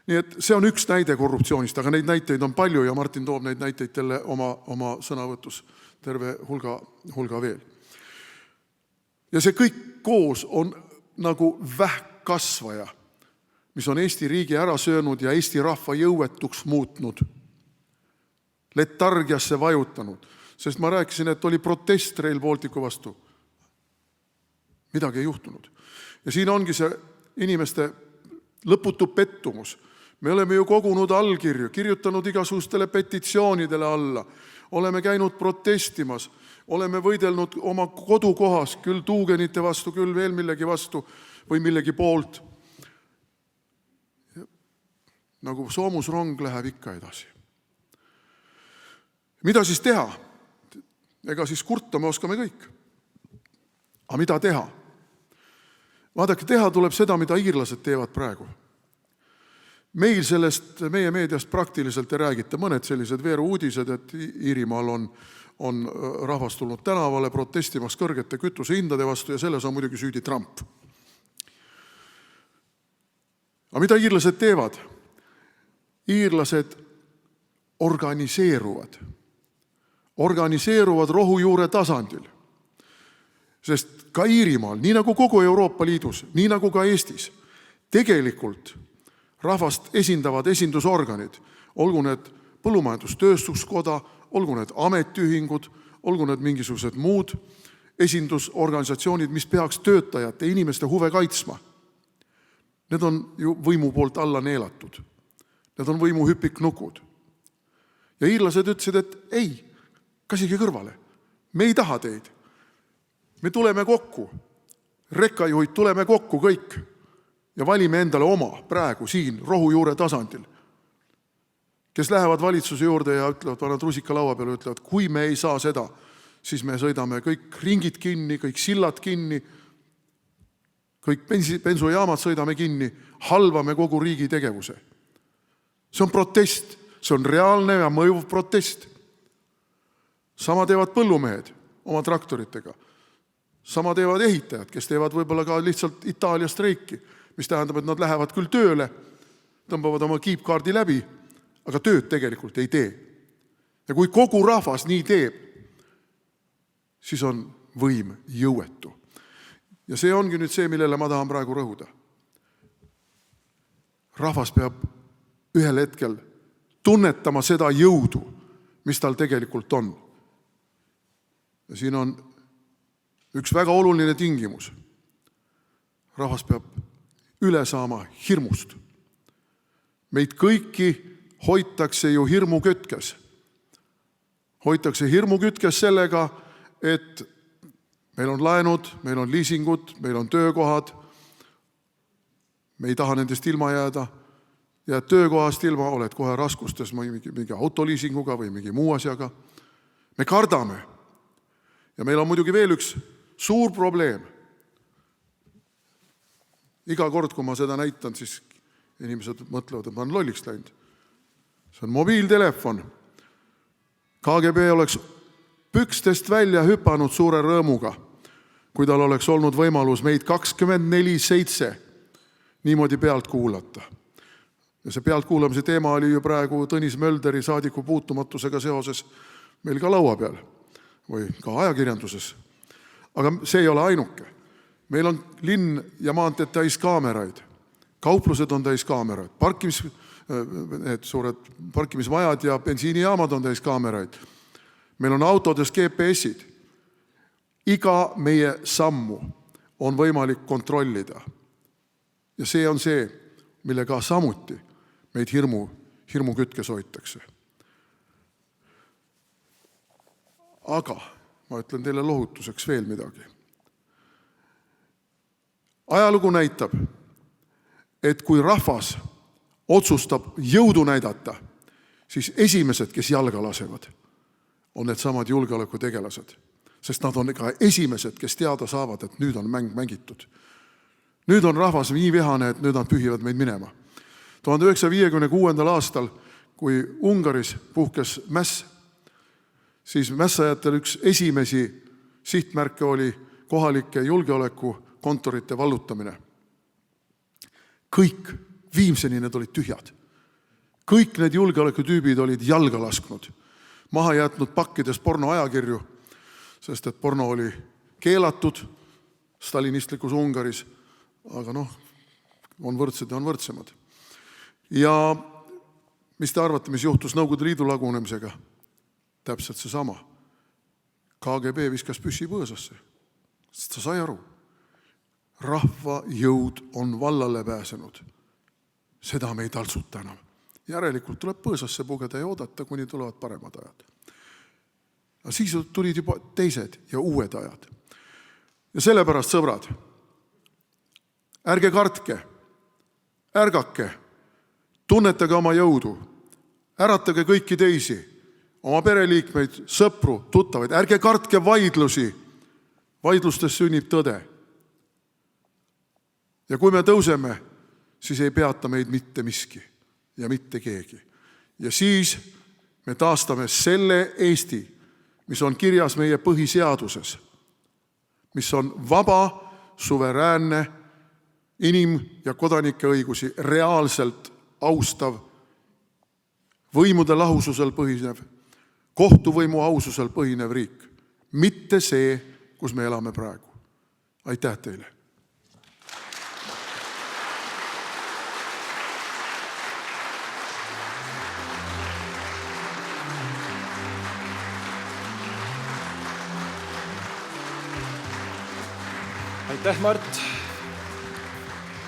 Nii et see on üks näide korruptsioonist, aga neid näiteid on palju ja Martin toob neid näiteid teile oma sõnavõtus terve hulga veel. Ja see kõik koos on nagu vähkkasvaja, mis on Eesti riigi ära söönud ja Eesti rahva jõuetuks muutnud, letargiasse vajutanud. Sest ma rääkisin, et oli protest Rail Balticu vastu. Midagi ei juhtunud. Ja siin ongi see inimeste lõputu pettumus. Me oleme ju kogunud allkirju, kirjutanud igasugustele petitsioonidele alla, oleme käinud protestimas, oleme võidelnud oma kodukohas, küll tuugenite vastu, küll veel millegi vastu või millegi poolt. Nagu soomusrong läheb ikka edasi. Mida siis teha? Ega siis kurta me oskame kõik. Aga mida teha? Vaadake, teha tuleb seda, mida iirlased teevad praegu. Meil sellest, meie meediast praktiliselt ei räägita. Mõned sellised veeruudised, et Iirimaal on rahvas tulnud tänavale protestimaks kõrgete kütusehindade vastu ja selles on muidugi süüdi Trump. Aga mida iirlased teevad? Iirlased organiseeruvad rohujuure tasandil. Sest ka Iirimaal, nii nagu kogu Euroopa Liidus, nii nagu ka Eestis, tegelikult rahvast esindavad esindusorganid, olgu need põllumajandustööstuskoda, olgu need ametiühingud, olgu need mingisugused muud esindusorganisatsioonid, mis peaks töötajate, inimeste huve kaitsma. Need on ju võimu poolt alla neelatud. Need on võimu hüpiknukud. Ja iirlased ütlesid, et ei, kasige kõrvale. Me ei taha teid. Me tuleme kokku. Rekkajuhid tuleme kokku kõik ja valime endale oma praegu siin rohujuure tasandil. Kes lähevad valitsuse juurde ja ütlevad, panevad rusika laua peale, ütlevad, kui me ei saa seda, siis me sõidame kõik ringid kinni, kõik sillad kinni, kõik bensujaamad sõidame kinni, halvame kogu riigi tegevuse. See on protest, see on reaalne ja mõjuv protest. Sama teevad põllumehed oma traktoritega. Sama teevad ehitajad, kes teevad võib-olla ka lihtsalt Itaalia streiki, mis tähendab, et nad lähevad küll tööle, tõmbavad oma kiipkaardi läbi, aga tööd tegelikult ei tee. Ja kui kogu rahvas nii teeb, siis on võim jõuetu. Ja see ongi nüüd see, millele ma tahan praegu rõhuda. Rahvas peab ühel hetkel tunnetama seda jõudu, mis tal tegelikult on. Ja siin on üks väga oluline tingimus. Rahvas peab üle saama hirmust. Meid kõiki hoitakse ju hirmukütkes. Hoitakse hirmukütkes sellega, et meil on laenud, meil on liisingud, meil on töökohad, me ei taha nendest ilma jääda, ja töökohast ilma oled kohe raskustes mingi autoliisinguga või mingi muu asjaga. Me kardame. Ja meil on muidugi veel üks suur probleem. Iga kord, kui ma seda näitan, siis inimesed mõtlevad, et ma olen lolliks läinud. See on mobiiltelefon. KGB oleks pükstest välja hüpanud suure rõõmuga, kui tal oleks olnud võimalus meid 24/7 niimoodi pealt kuulata. Ja see pealtkuulamise teema oli ju praegu Tõnis Mölderi saadiku puutumatusega seoses meil ka laua peal või ka ajakirjanduses. Aga see ei ole ainuke. Meil on linn ja maanteed täis kaameraid. Kauplused on täis kaameraid. Need suured parkimismajad ja bensiinijaamad on täis kaameraid. Meil on autodes GPS-id. Iga meie sammu on võimalik kontrollida. Ja see on see, millega samuti meid hirmukütkes hoitakse. Aga ma ütlen teile lohutuseks veel midagi. Ajalugu näitab, et kui rahvas otsustab jõudu näidata, siis esimesed, kes jalga lasevad, on need samad julgeolekutegelased. Sest nad on ka esimesed, kes teada saavad, et nüüd on mäng mängitud. Nüüd on rahvas nii vihane, et nüüd nad pühivad meid minema. 1956. aastal, kui Ungaris puhkes mäss, siis mässajatel üks esimesi sihtmärke oli kohalike julgeolekukontorite vallutamine. Kõik, viimseni need olid tühjad. Kõik need julgeolekutüübid olid jalga lasknud, maha jätnud pakkides pornoajakirju, sest et porno oli keelatud stalinistlikus Ungaris, aga on võrdsed ja on võrdsemad. Ja mis te arvate, mis juhtus Nõukogude Liidu lagunemisega? Täpselt seesama. KGB viskas püssi põõsasse. Sest ta sai aru. Rahva jõud on vallale pääsenud. Seda me ei taltsuta enam. Järelikult tuleb põõsasse pugeda ja oodata, kuni tulevad paremad ajad. Aga siis tulid juba teised ja uued ajad. Ja sellepärast, sõbrad, ärge kartke, ärgake, tunnetage oma jõudu, äratage kõiki teisi, oma pereliikmeid, sõpru, tuttavaid, ärge kartke vaidlusi, vaidlustes sünnib tõde. Ja kui me tõuseme, siis ei peata meid mitte miski ja mitte keegi. Ja siis me taastame selle Eesti, mis on kirjas meie põhiseaduses, mis on vaba, suveräänne inim- ja kodanike õigusi reaalselt austav, võimude lahususel põhinev, kohtuvõimu aususel põhinev riik. Mitte see, kus me elame praegu. Aitäh teile! Aitäh, Mart!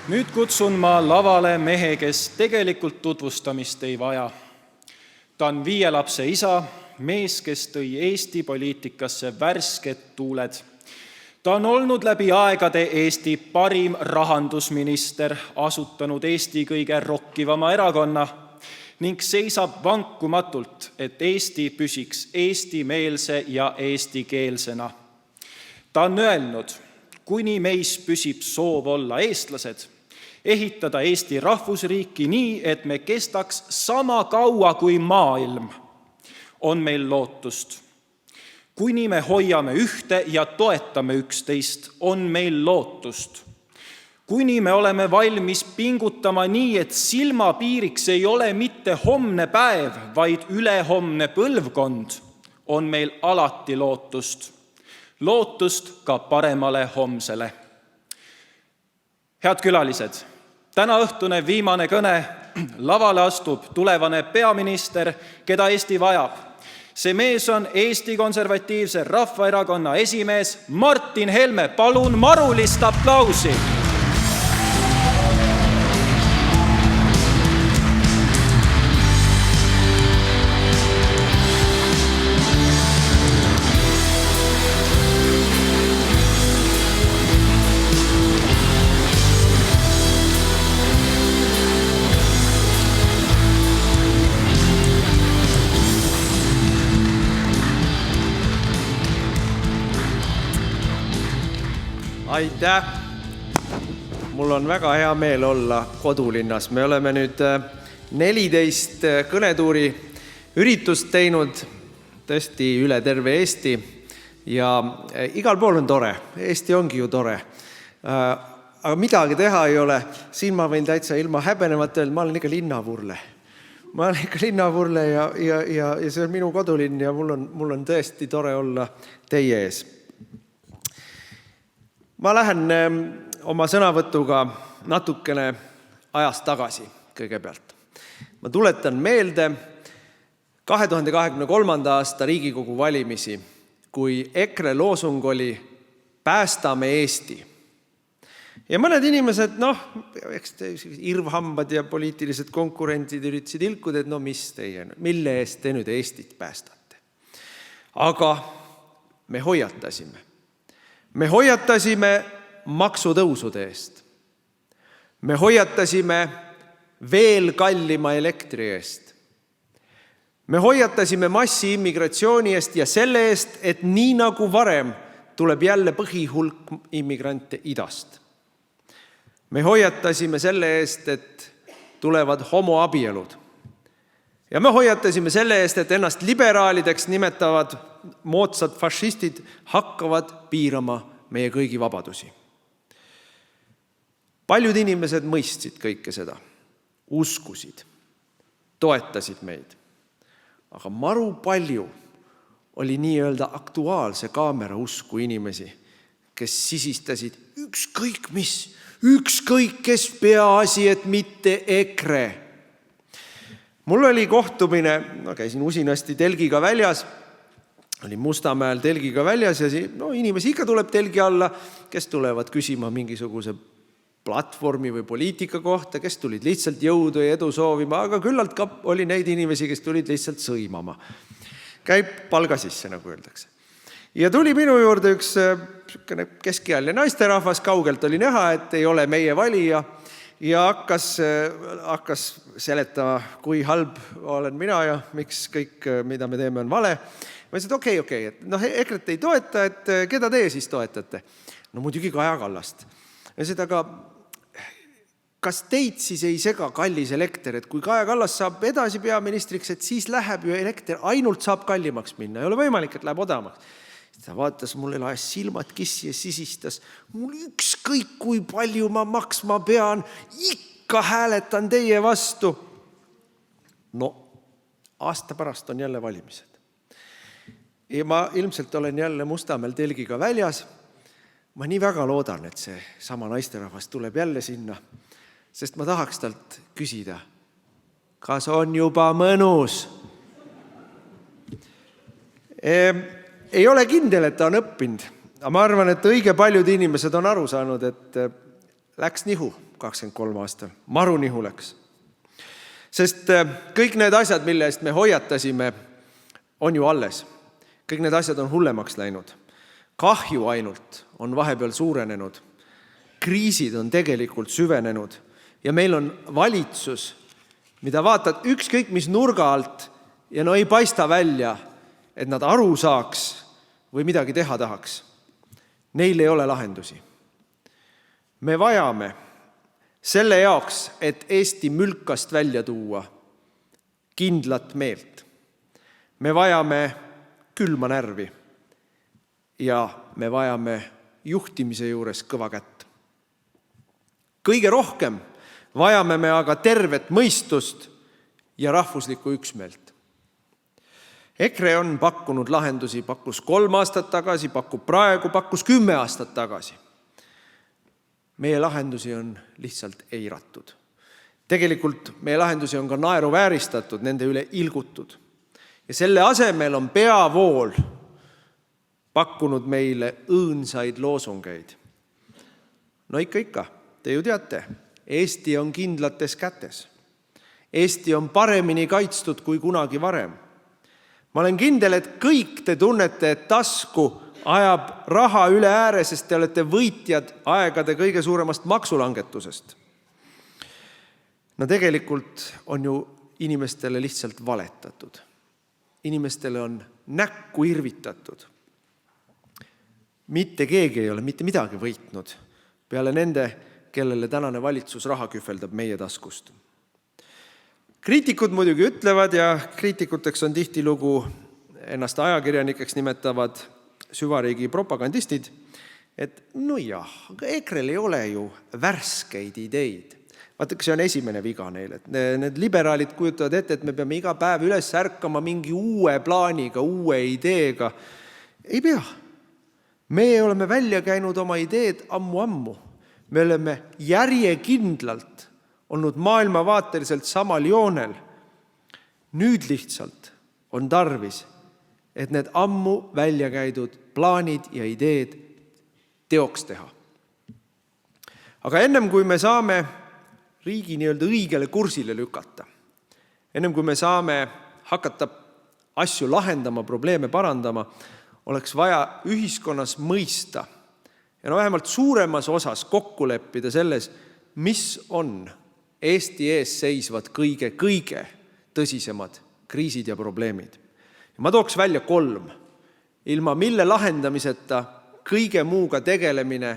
Nüüd kutsun ma lavale mehe, kes tegelikult tutvustamist ei vaja. Ta on 5 lapse isa, mees, kes tõi Eesti poliitikasse värsked tuuled. Ta on olnud läbi aegade Eesti parim rahandusminister, asutanud Eesti kõige rokkivama erakonna ning seisab vankumatult, et Eesti püsiks eestimeelse ja eestikeelsena. Ta on öelnud, kuni meis püsib soov olla eestlased, ehitada Eesti rahvusriiki nii, et me kestaks sama kaua kui maailm, on meil lootust. Kuni me hoiame ühte ja toetame üksteist, on meil lootust. Kuni me oleme valmis pingutama nii, et silmapiiriks ei ole mitte homne päev, vaid ülehomne põlvkond, on meil alati lootust. Lootust ka paremale homsele. Head külalised, täna õhtune viimane kõne, lavale astub tulevane peaminister, keda Eesti vajab. See mees on Eesti Konservatiivse Rahvaerakonna esimees Martin Helme. Palun marulist aplausi! Aitäh! Mul on väga hea meel olla kodulinnas. Me oleme nüüd 14 kõnetuuri üritust teinud tõesti üle terve Eesti ja igal pool on tore. Eesti ongi ju tore. Aga midagi teha ei ole. Siin ma võin täitsa ilma häbenemata öelda, ma olen ikka linnavurle. Ma olen ikka linnavurle ja see on minu kodulinn ja mul on tõesti tore olla teie ees. Ma lähen oma sõnavõtuga natukene ajast tagasi kõigepealt. Ma tuletan meelde 2023. aasta Riigikogu valimisi, kui EKRE loosung oli Päästame Eesti. Ja mõned inimesed, eks irvhambad ja poliitilised konkurentid üritasid ilkuda, et mille eest te nüüd Eestit päästate. Aga me hoiatasime. Me hoiatasime maksutõusude eest. Me hoiatasime veel kallima elektri eest. Me hoiatasime massiimmigratsiooni eest ja selle eest, et nii nagu varem tuleb jälle põhihulk immigrante idast. Me hoiatasime selle eest, et tulevad homoabielud. Ja me hoiatasime selle eest, et ennast liberaalideks nimetavad moodsad fašistid hakkavad piirama meie kõigi vabadusi. Paljud inimesed mõistsid kõike seda, uskusid, toetasid meid. Aga maru palju oli nii-öelda aktuaalse kaamera usku inimesi, kes sisistasid ükskõik mis, ükskõik kes, peaasi, et mitte EKRE. Mul oli kohtumine, käisin usinasti telgiga väljas, oli Mustamäel telgiga väljas ja inimesi ikka tuleb telgi alla, kes tulevad küsima mingisuguse platvormi või poliitika kohta, kes tulid lihtsalt jõudu ja edu soovima, aga küllalt ka oli neid inimesi, kes tulid lihtsalt sõimama. Käib palga sisse, nagu öeldakse. Ja tuli minu juurde üks keskealine naisterahvas, kaugelt oli näha, et ei ole meie valija ja hakkas seletama, kui halb olen mina ja miks kõik, mida me teeme, on vale. Ma ütlesin, et okei, et EKRE-t ei toeta, et keda teie siis toetate? No muidugi Kaja Kallast. Ja seda ka, kas teid siis ei sega kallis elekter, et kui Kaja Kallas saab edasi peaministriks, et siis läheb ju elekter, ainult saab kallimaks minna, ei ole võimalik, et läheb odavamaks. Ta vaatas mulle, laes silmad kissi ja sisistas, mul ükskõik kui palju ma maksma pean, ikka hääletan teie vastu. No, aasta pärast on jälle valimised. Ja ma ilmselt olen jälle Mustamäel telgiga väljas. Ma nii väga loodan, et see sama naisterahvas tuleb jälle sinna, sest ma tahaks talt küsida, kas on juba mõnus? Ei ole kindel, et ta on õppinud, aga ma arvan, et õige paljud inimesed on aru saanud, et läks nihu 23 aastal, maru nihu läks. Sest kõik need asjad, mille eest me hoiatasime, on ju alles. Kõik need asjad on hullemaks läinud. Kahju ainult on vahepeal suurenenud. Kriisid on tegelikult süvenenud ja meil on valitsus, mida vaatad ükskõik mis nurga alt ja no ei paista välja, et nad aru saaks või midagi teha tahaks. Neil ei ole lahendusi. Me vajame selle jaoks, et Eesti mülkast välja tuua kindlat meelt. Me vajame külma närvi ja me vajame juhtimise juures kõva kätt. Kõige rohkem vajame me aga tervet mõistust ja rahvuslikku üksmeelt. EKRE on pakkunud lahendusi, pakkus 3 aastat tagasi, pakub praegu, pakkus 10 aastat tagasi. Meie lahendusi on lihtsalt eiratud. Tegelikult meie lahendusi on ka naeruvääristatud, nende üle ilgutud. Ja selle asemel on peavool pakkunud meile õõnsaid loosungeid. No ikka, te ju teate, Eesti on kindlates kätes. Eesti on paremini kaitstud kui kunagi varem. Ma olen kindel, et kõik te tunnete, et tasku ajab raha üle ääre, sest te olete võitjad aegade kõige suuremast maksulangetusest. No tegelikult on ju inimestele lihtsalt valetatud. Inimestele on näkku irvitatud. Mitte keegi ei ole mitte midagi võitnud peale nende, kellele tänane valitsus raha kühveldab meie taskust. Kriitikud muidugi ütlevad ja kriitikuteks on tihtilugu ennast ajakirjanikeks nimetavad süvariigi propagandistid, et no jah, aga EKRE-l ei ole ju värskeid ideid. Vaata, see on esimene viga neil, et need liberaalid kujutavad ette, et me peame iga päev üles ärkama mingi uue plaaniga, uue ideega. Ei pea. Me oleme välja käinud oma ideed ammu. Me oleme järjekindlalt olnud maailmavaateliselt samal joonel. Nüüd lihtsalt on tarvis, et need ammu välja käidud plaanid ja ideed teoks teha. Aga ennem kui me saame riigi nii-öelda õigele kursile lükata, ennem kui me saame hakata asju lahendama, probleeme parandama, oleks vaja ühiskonnas mõista ja vähemalt suuremas osas kokku leppida selles, mis on Eesti ees seisvad kõige tõsisemad kriisid ja probleemid. Ma tooks välja 3, ilma mille lahendamiseta kõige muuga tegelemine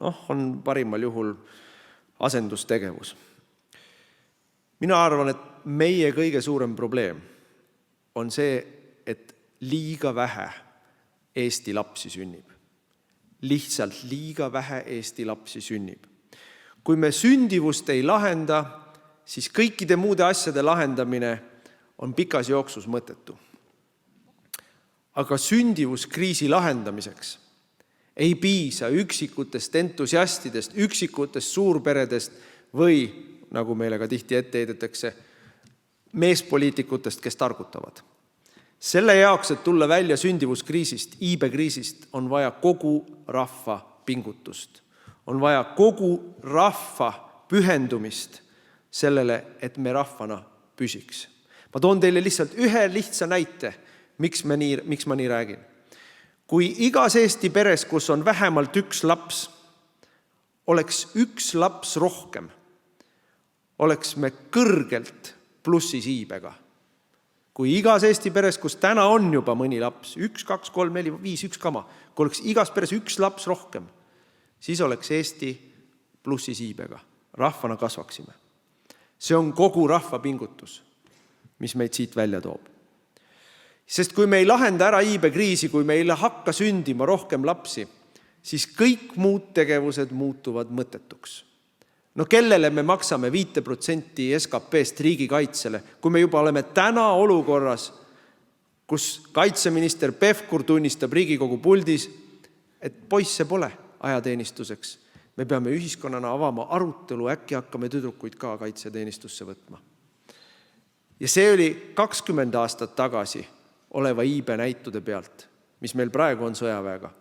on parimal juhul asendustegevus. Mina arvan, et meie kõige suurem probleem on see, et liiga vähe Eesti lapsi sünnib. Lihtsalt liiga vähe Eesti lapsi sünnib. Kui me sündivust ei lahenda, siis kõikide muude asjade lahendamine on pikas jooksus mõttetu. Aga sündivuskriisi lahendamiseks ei piisa üksikutest entusiastidest, üksikutest suurperedest või, nagu meile ka tihti ette heidetakse, meespoliitikutest, kes targutavad. Selle jaoks, et tulla välja sündivuskriisist, iibekriisist, on vaja kogu rahva pingutust. On vaja kogu rahva pühendumist sellele, et me rahvana püsiks. Ma toon teile lihtsalt ühe lihtsa näite, miks ma nii räägin. Kui igas Eesti peres, kus on vähemalt 1 laps, oleks 1 laps rohkem, oleks me kõrgelt plussis iibega. Kui igas Eesti peres, kus täna on juba mõni laps, 1, 2, 3, 4, 5, 1 kama, kui oleks igas peres 1 laps rohkem, siis oleks Eesti plussis iibega. Rahvana kasvaksime. See on kogu rahva pingutus, mis meid siit välja toob. Sest kui me ei lahenda ära iibekriisi, kui meil hakka sündima rohkem lapsi, siis kõik muud tegevused muutuvad mõttetuks. No kellele me maksame 5% SKP-st riigikaitsele, kui me juba oleme täna olukorras, kus kaitseminister Pevkur tunnistab Riigikogu puldis, et poisse pole ajateenistuseks. Me peame ühiskonnana avama arutelu, äkki hakkame tüdrukuid ka kaitseteenistusse võtma. Ja see oli 20 aastat tagasi oleva iibe näitude pealt, mis meil praegu on sõjaväega.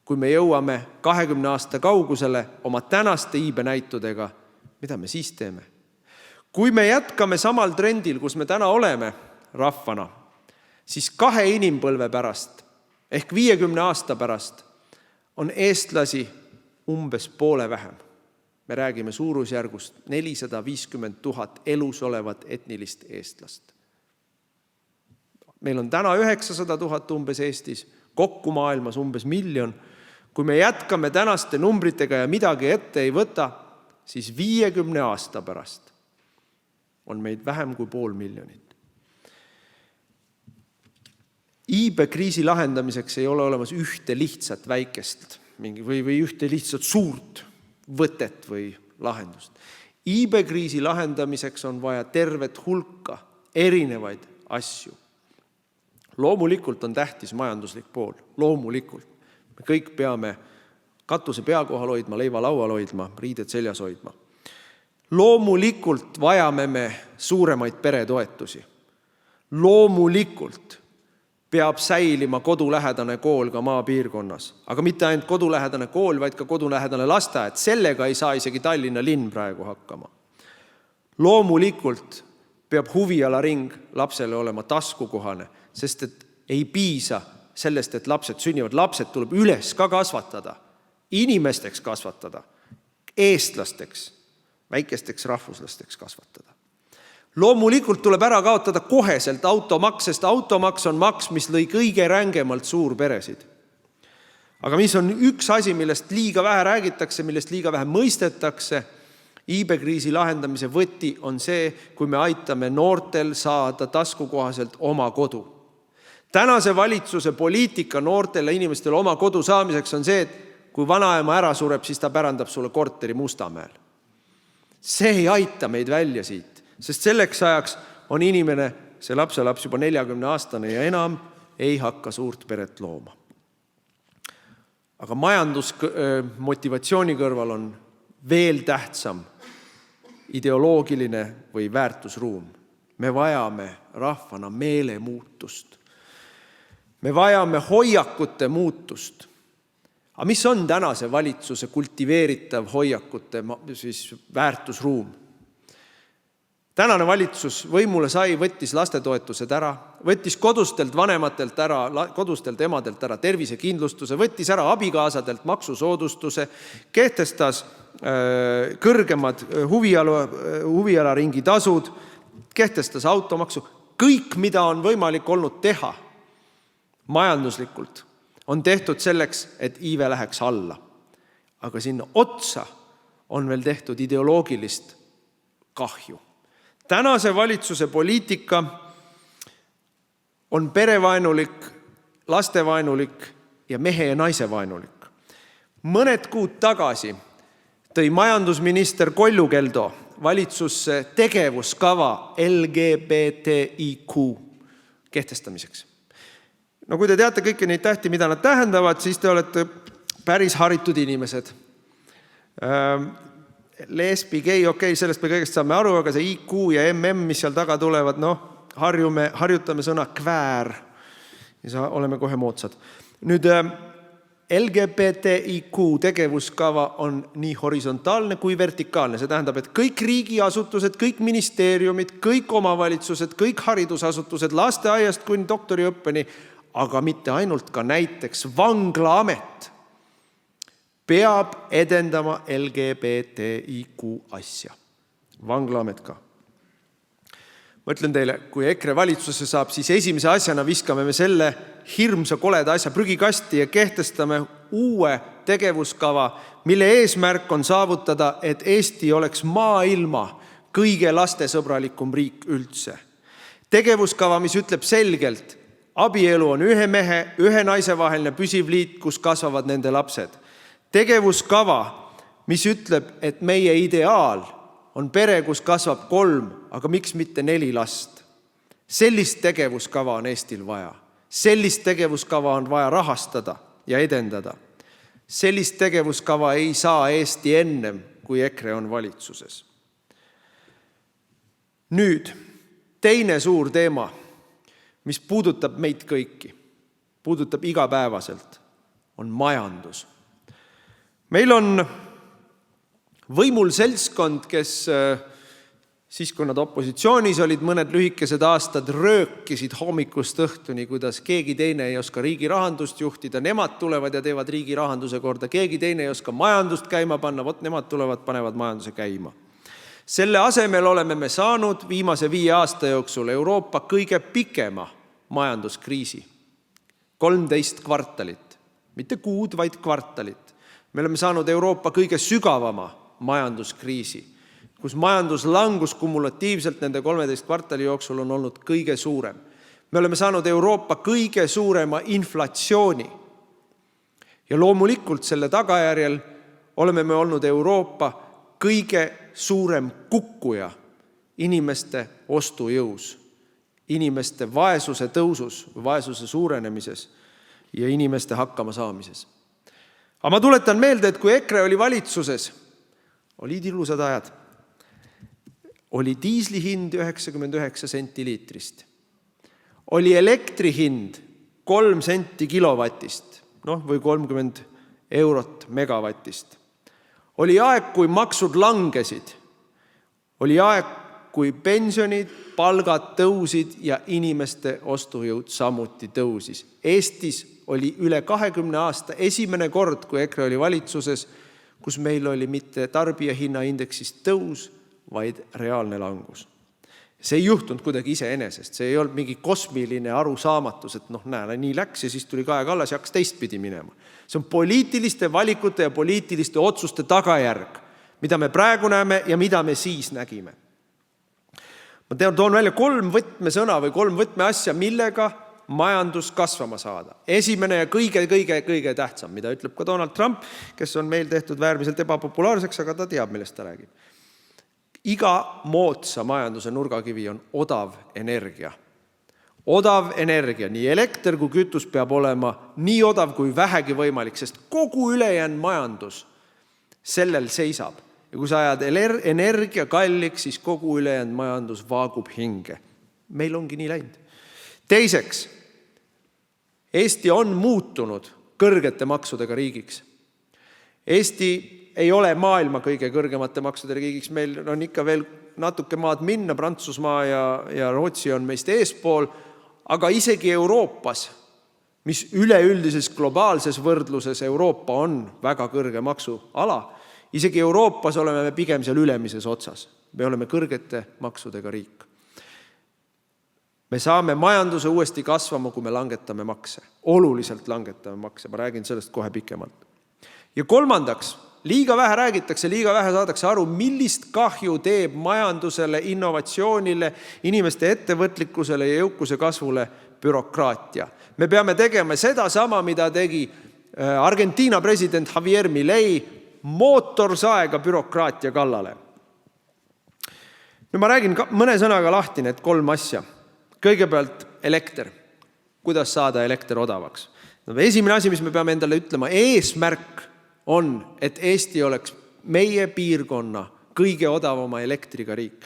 Kui me jõuame 20 aasta kaugusele oma tänaste iibe näitudega, mida me siis teeme? Kui me jätkame samal trendil, kus me täna oleme rahvana, siis 2 inimpõlve pärast ehk 50 aasta pärast on eestlasi umbes poole vähem. Me räägime suurusjärgust 450 000 elus olevat etnilist eestlast. Meil on täna 900 000 umbes Eestis, kokku maailmas umbes 1 miljon. Kui me jätkame tänaste numbritega ja midagi ette ei võta, siis 50 aasta pärast on meid vähem kui 500 000. Iibekriisi lahendamiseks ei ole olemas ühte lihtsat väikest või ühte lihtsat suurt võtet või lahendust. Iibekriisi lahendamiseks on vaja tervet hulka erinevaid asju. Loomulikult on tähtis majanduslik pool. Loomulikult. Me kõik peame katuse pea kohal hoidma, leiva laual hoidma, riided seljas hoidma. Loomulikult vajame me suuremaid peretoetusi. Loomulikult peab säilima kodulähedane kool ka maapiirkonnas. Aga mitte ainult kodulähedane kool, vaid ka kodulähedane lasteaed. Sellega ei saa isegi Tallinna linn praegu hakkama. Loomulikult peab huvialaring lapsele olema taskukohane, sest et ei piisa sellest, et lapsed sünnivad. Lapsed tuleb üles ka kasvatada, inimesteks kasvatada, eestlasteks, väikesteks rahvuslasteks kasvatada. Loomulikult tuleb ära kaotada koheselt automaks, sest automaks on maks, mis lõi kõige rängemalt suurperesid. Aga mis on üks asi, millest liiga vähe räägitakse, millest liiga vähe mõistetakse, iibekriisi lahendamise võti on see, kui me aitame noortel saada taskukohaselt oma kodu. Tänase valitsuse poliitika noortele inimestele oma kodu saamiseks on see, et kui vanaema ära sureb, siis ta pärandab sulle korteri Mustamäel. See ei aita meid välja siit, sest selleks ajaks on inimene, see lapselaps juba 40-aastane ja enam ei hakka suurt peret looma. Aga majandusmotivatsiooni kõrval on veel tähtsam ideoloogiline või väärtusruum. Me vajame rahvana meelemuutust. Me vajame hoiakute muutust. Aga mis on tänase valitsuse kultiveeritav hoiakute väärtusruum? Tänane valitsus võimule sai, võttis lastetoetused ära, võttis kodustelt vanematelt ära, kodustelt emadelt ära tervisekindlustuse, võttis ära abikaasadelt maksusoodustuse, kehtestas kõrgemad huvialaringi tasud, kehtestas automaksu. Kõik, mida on võimalik olnud teha majanduslikult, on tehtud selleks, et iive läheks alla. Aga sinna otsa on veel tehtud ideoloogilist kahju. Tänase valitsuse poliitika on perevaenulik, lastevaenulik ja mehe ja naise vaenulik. Mõned kuud tagasi tõi majandusminister Kolju Keldo valitsusse tegevuskava LGBTIQ kehtestamiseks. No kui te teate kõiki neid tähti, mida nad tähendavad, siis te olete päris haritud inimesed. Lesbi, gei, okei, sellest me kõigest saame aru, aga see IQ ja MM, mis seal taga tulevad, harjutame sõna kväär ja oleme kohe moodsad. Nüüd LGBTIQ tegevuskava on nii horisontaalne kui vertikaalne. See tähendab, et kõik riigiasutused, kõik ministeeriumid, kõik omavalitsused, kõik haridusasutused, lasteaiast kuni doktoriõppeni, aga mitte ainult ka näiteks vanglaamet peab edendama LGBTIQ asja. Vanglaamet ka. Ma ütlen teile, kui EKRE valitsusse saab, siis esimese asjana viskame me selle hirmsa koleda asja prügikasti ja kehtestame uue tegevuskava, mille eesmärk on saavutada, et Eesti oleks maailma kõige lastesõbralikum riik üldse. Tegevuskava, mis ütleb selgelt, Abielu on ühe mehe, ühe naise vaheline püsiv liit, kus kasvavad nende lapsed. Tegevuskava, mis ütleb, et meie ideaal on pere, kus kasvab 3, aga miks mitte 4 last. Sellist tegevuskava on Eestil vaja. Sellist tegevuskava on vaja rahastada ja edendada. Sellist tegevuskava ei saa Eesti ennem, kui EKRE on valitsuses. Nüüd, teine suur teema, mis puudutab meid kõiki, puudutab igapäevaselt, on majandus. Meil on võimul seltskond, kes siis, kui nad opositsioonis olid mõned lühikesed aastad, röökisid hommikust õhtuni, kuidas keegi teine ei oska riigi rahandust juhtida, nemad tulevad ja teevad riigi rahanduse korda, keegi teine ei oska majandust käima panna, nemad tulevad, panevad majanduse käima. Selle asemel oleme me saanud viimase 5 aasta jooksul Euroopa kõige pikema majanduskriisi. 13 kvartalit, mitte kuud, vaid kvartalit. Me oleme saanud Euroopa kõige sügavama majanduskriisi, kus majanduslangus kumulatiivselt nende 13 kvartali jooksul on olnud kõige suurem. Me oleme saanud Euroopa kõige suurema inflatsiooni. Ja loomulikult selle tagajärjel oleme me olnud Euroopa kõige suurem kukkuja inimeste ostujõus, inimeste vaesuse tõusus, vaesuse suurenemises ja inimeste hakkama saamises. Aga ma tuletan meelde, et kui EKRE oli valitsuses, olid ilusad ajad. Oli diisli hind 99 senti liitrist. Oli elektri hind 3 senti kilovatist, või 30 eurot megavatist. Oli aeg, kui maksud langesid. Oli aeg, kui pensionid, palgad tõusid ja inimeste ostujõud samuti tõusis. Eestis oli üle 20 aasta esimene kord, kui EKRE oli valitsuses, kus meil oli mitte tarbijahinnaindeksist tõus, vaid reaalne langus. See ei juhtunud kuidagi iseenesest, see ei olnud mingi kosmiline arusaamatus, et nii läks ja siis tuli Kaja Kallas ja hakkas teistpidi minema. See on poliitiliste valikute ja poliitiliste otsuste tagajärg, mida me praegu näeme ja mida me siis nägime. Ma toon välja 3 võtmesõna või 3 võtmeasja, millega majandus kasvama saada. Esimene ja kõige tähtsam, mida ütleb ka Donald Trump, kes on meil tehtud äärmiselt ebapopulaarseks, aga ta teab, millest ta räägib. Iga moodsa majanduse nurgakivi on odav energia. Odav energia, nii elekter kui kütus peab olema nii odav kui vähegi võimalik, sest kogu ülejäänud majandus sellel seisab. Ja kui sa ajad energia kalliks, siis kogu ülejäänud majandus vaagub hinge. Meil ongi nii läinud. Teiseks, Eesti on muutunud kõrgete maksudega riigiks. Eesti ei ole maailma kõige kõrgemate maksude riigiks, meil on ikka veel natuke maad minna, Prantsusmaa ja Rootsi on meist eespool, aga isegi Euroopas, mis üleüldises globaalses võrdluses Euroopa on väga kõrge maksuala, isegi Euroopas oleme me pigem seal ülemises otsas. Me oleme kõrgete maksudega riik. Me saame majanduse uuesti kasvama, kui me langetame makse. Oluliselt langetame makse, ma räägin sellest kohe pikemalt. Ja kolmandaks, liiga vähe räägitakse, liiga vähe saadakse aru, millist kahju teeb majandusele, innovatsioonile, inimeste ettevõtlikkusele ja jõukuse kasvule bürokraatia. Me peame tegema seda sama, mida tegi Argentiina president Javier Milei, mootorsaega bürokraatia kallale. Nüüd ma räägin mõne sõnaga lahti need 3 asja. Kõigepealt elekter. Kuidas saada elekter odavaks? Esimene asi, mis me peame endale ütlema, eesmärk on, et Eesti oleks meie piirkonna kõige odavama elektriga riik.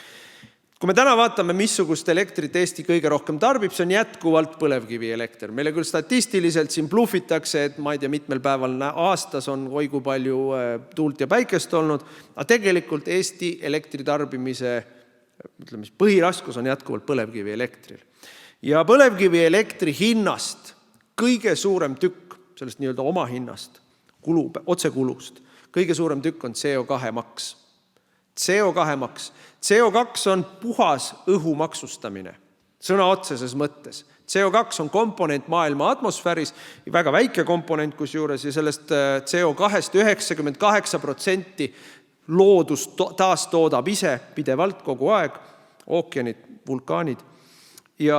Kui me täna vaatame, missugust elektrit Eesti kõige rohkem tarbib, see on jätkuvalt põlevkivi elekter. Meile küll statistiliselt siin blufitakse, et ma ei tea, mitmel päeval aastas on kui palju tuult ja päikest olnud, aga tegelikult Eesti elektritarbimise põhiraskus on jätkuvalt põlevkivi elektril. Ja põlevkivi elektri hinnast kõige suurem tükk, sellest nii-öelda oma hinnast, otsekulust, kõige suurem tükk on CO2 maks. CO2 maks. CO2 on puhas õhu maksustamine, sõna otseses mõttes. CO2 on komponent maailma atmosfääris, väga väike komponent kusjuures, ja sellest CO2-st 98% loodus taastoodab ise pidevalt kogu aeg, ookeanid, vulkaanid. Ja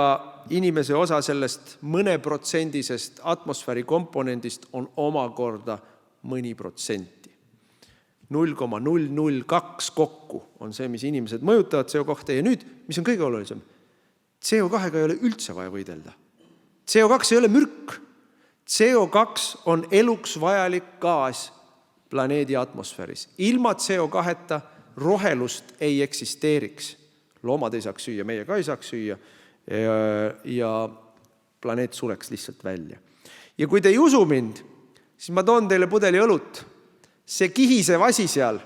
inimese osa sellest mõneprotsendisest atmosfääri komponendist on omakorda mõni protsenti. 0,002 kokku on see, mis inimesed mõjutavad CO2 ja nüüd, mis on kõige olulisem, CO2-ga ei ole üldse vaja võidelda. CO2 ei ole mürk. CO2 on eluks vajalik gaas planeedi atmosfääris. Ilma CO2-ta rohelust ei eksisteeriks. Loomad ei saaks süüa, meie ka ei saaks süüa ja planeet sureks lihtsalt välja. Ja kui te ei usu mind, siis ma toon teile pudeli õlut. See kihisev asi seal,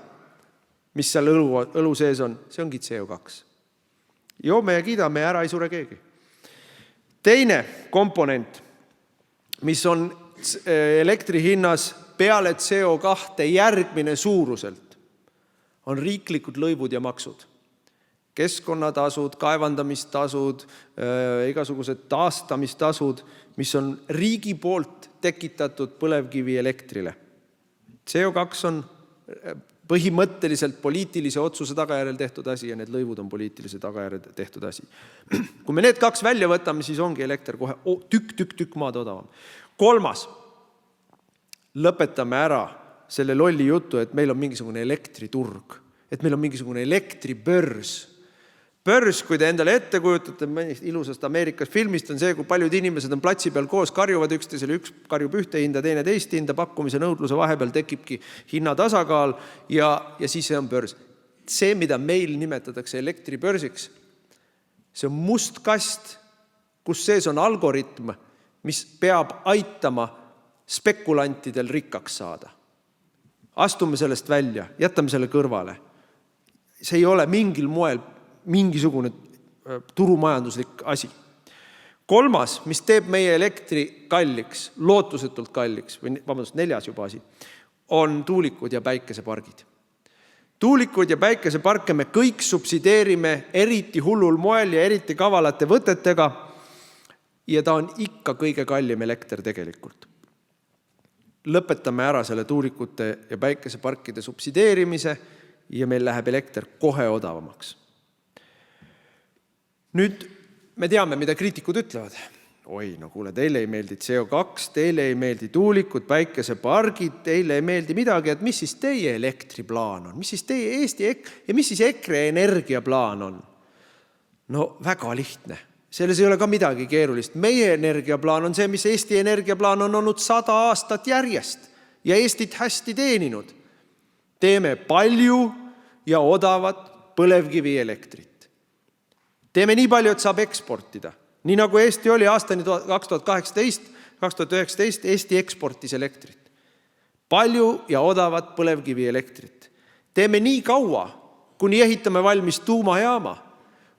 mis seal õlu sees on, see ongi CO2. Joome ja kiidame ja ära ei sure keegi. Teine komponent, mis on elektri hinnas peale CO2 järgmine suuruselt, on riiklikud lõivud ja maksud. Keskkonnatasud, kaevandamistasud, igasugused taastamistasud, mis on riigi poolt tekitatud põlevkivi elektrile. CO2 on põhimõtteliselt poliitilise otsuse tagajärjel tehtud asi ja need lõivud on poliitilise tagajärjel tehtud asi. Kui me need kaks välja võtame, siis ongi elekter kohe tükk maad odavam. Kolmas, lõpetame ära selle lolli jutu, et meil on mingisugune elektriturg, et meil on mingisugune elektribörs. Börs, kui te endale ette kujutate, ilusast Ameerikas filmist on see, kui paljud inimesed on platsi peal koos, karjuvad üksteisele, üks karjub ühte hinda, teine teist hinda, pakkumise nõudluse vahepeal tekibki hinnatasakaal ja siis see on börs. See, mida meil nimetatakse elektribörsiks, see on must kast, kus sees on algoritm, mis peab aitama spekulantidel rikkaks saada. Astume sellest välja, jätame selle kõrvale. See ei ole mingil moel mingisugune turumajanduslik asi. Kolmas, mis teeb meie elektri kalliks, lootusetult kalliks, neljas juba asi, on tuulikud ja päikesepargid. Tuulikud ja päikeseparke me kõik subsideerime eriti hullul moel ja eriti kavalate võtetega ja ta on ikka kõige kallim elekter tegelikult. Lõpetame ära selle tuulikute ja päikeseparkide subsideerimise ja meil läheb elekter kohe odavamaks. Nüüd me teame, mida kriitikud ütlevad. Oi, no kuule, teile ei meeldi CO2, teile ei meeldi tuulikud, päikesepargid, teile ei meeldi midagi, et mis siis teie elektriplaan on? Mis siis teie Eesti ja mis siis EKRE energiaplaan on? No väga lihtne. Selles ei ole ka midagi keerulist. Meie energiaplaan on see, mis Eesti energiaplaan on olnud 100 aastat järjest ja Eestit hästi teeninud. Teeme palju ja odavat põlevkivi elektrit. Teeme nii palju, et saab eksportida. Nii nagu Eesti oli aastani 2018-2019, Eesti eksportis elektrit. Palju ja odavat põlevkivi elektrit. Teeme nii kaua, kuni ehitame valmis tuumajaama,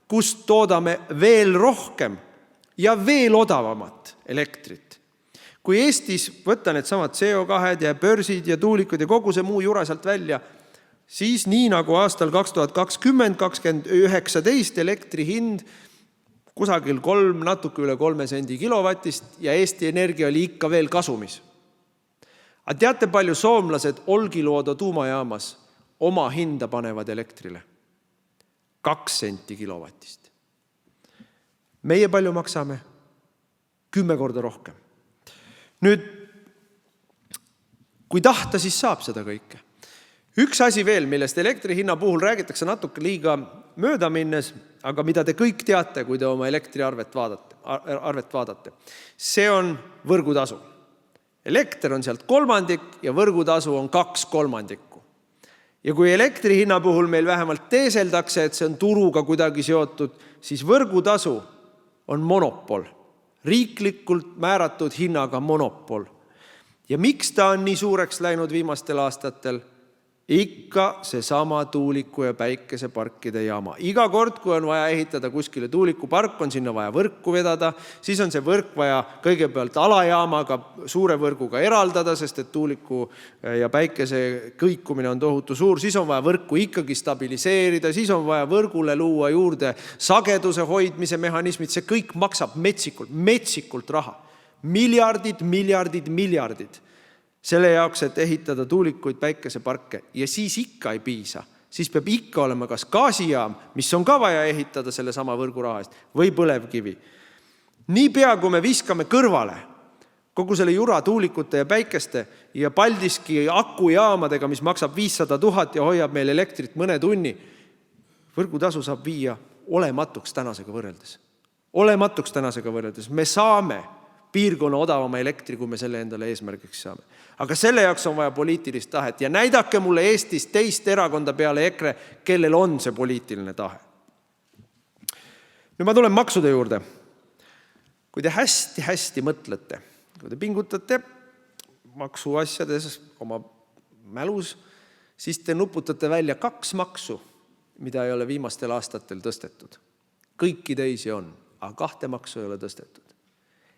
kust toodame veel rohkem ja veel odavamat elektrit. Kui Eestis võtta need samad CO2 ja börsid ja tuulikud ja kogu see muu jura sealt välja, siis nii nagu aastal 2020-2019 elektri hind kusagil natuke üle 3 sendi kilovatist ja Eesti Energia oli ikka veel kasumis. Aga teate, palju soomlased Olkiluoto tuumajaamas oma hinda panevad elektrile? 2 senti kilovatist. Meie palju maksame? 10 korda rohkem. Nüüd, kui tahta, siis saab seda kõike. Üks asi veel, millest elektri hinna puhul räägitakse natuke liiga mööda minnes, aga mida te kõik teate, kui te oma elektriarvet vaatate. See on võrgutasu. Elekter on sealt 1/3 ja võrgutasu on 2/3. Ja kui elektri hinna puhul meil vähemalt teeseldakse, et see on turuga kuidagi seotud, siis võrgutasu on monopol. Riiklikult määratud hinnaga monopol. Ja miks ta on nii suureks läinud viimastel aastatel? Ikka see sama tuuliku ja päikeseparkide jaama. Iga kord, kui on vaja ehitada kuskile tuulikupark, on sinna vaja võrku vedada, siis on see võrk vaja kõigepealt alajaamaga suure võrguga eraldada, sest et tuuliku ja päikese kõikumine on tohutu suur, siis on vaja võrku ikkagi stabiliseerida, siis on vaja võrgule luua juurde sageduse hoidmise mehhanismid, see kõik maksab metsikult raha. Miljardid. Selle jaoks, et ehitada tuulikuid päikeseparke ja siis ikka ei piisa. Siis peab ikka olema kas gaasijaam, mis on ka vaja ehitada selle sama võrguraha eest, või põlevkivi. Niipea, kui me viskame kõrvale kogu selle jura tuulikute ja päikeste ja Paldiski akujaamadega, mis maksab 500 000 ja hoiab meil elektrit mõne tunni, võrgutasu saab viia olematuks tänasega võrreldes. Olematuks tänasega võrreldes. Me saame piirkonna odavama elektri, kui me selle endale eesmärgiks saame. Aga selle jaoks on vaja poliitilist tahet ja näidake mulle Eestis teist erakonda peale EKRE, kellel on see poliitiline tahe. Nüüd ma tulen maksude juurde. Kui te hästi mõtlete, kui te pingutate maksuasjades oma mälus, siis te nuputate välja 2 maksu, mida ei ole viimastel aastatel tõstetud. Kõiki teisi on, aga 2 maksu ei ole tõstetud.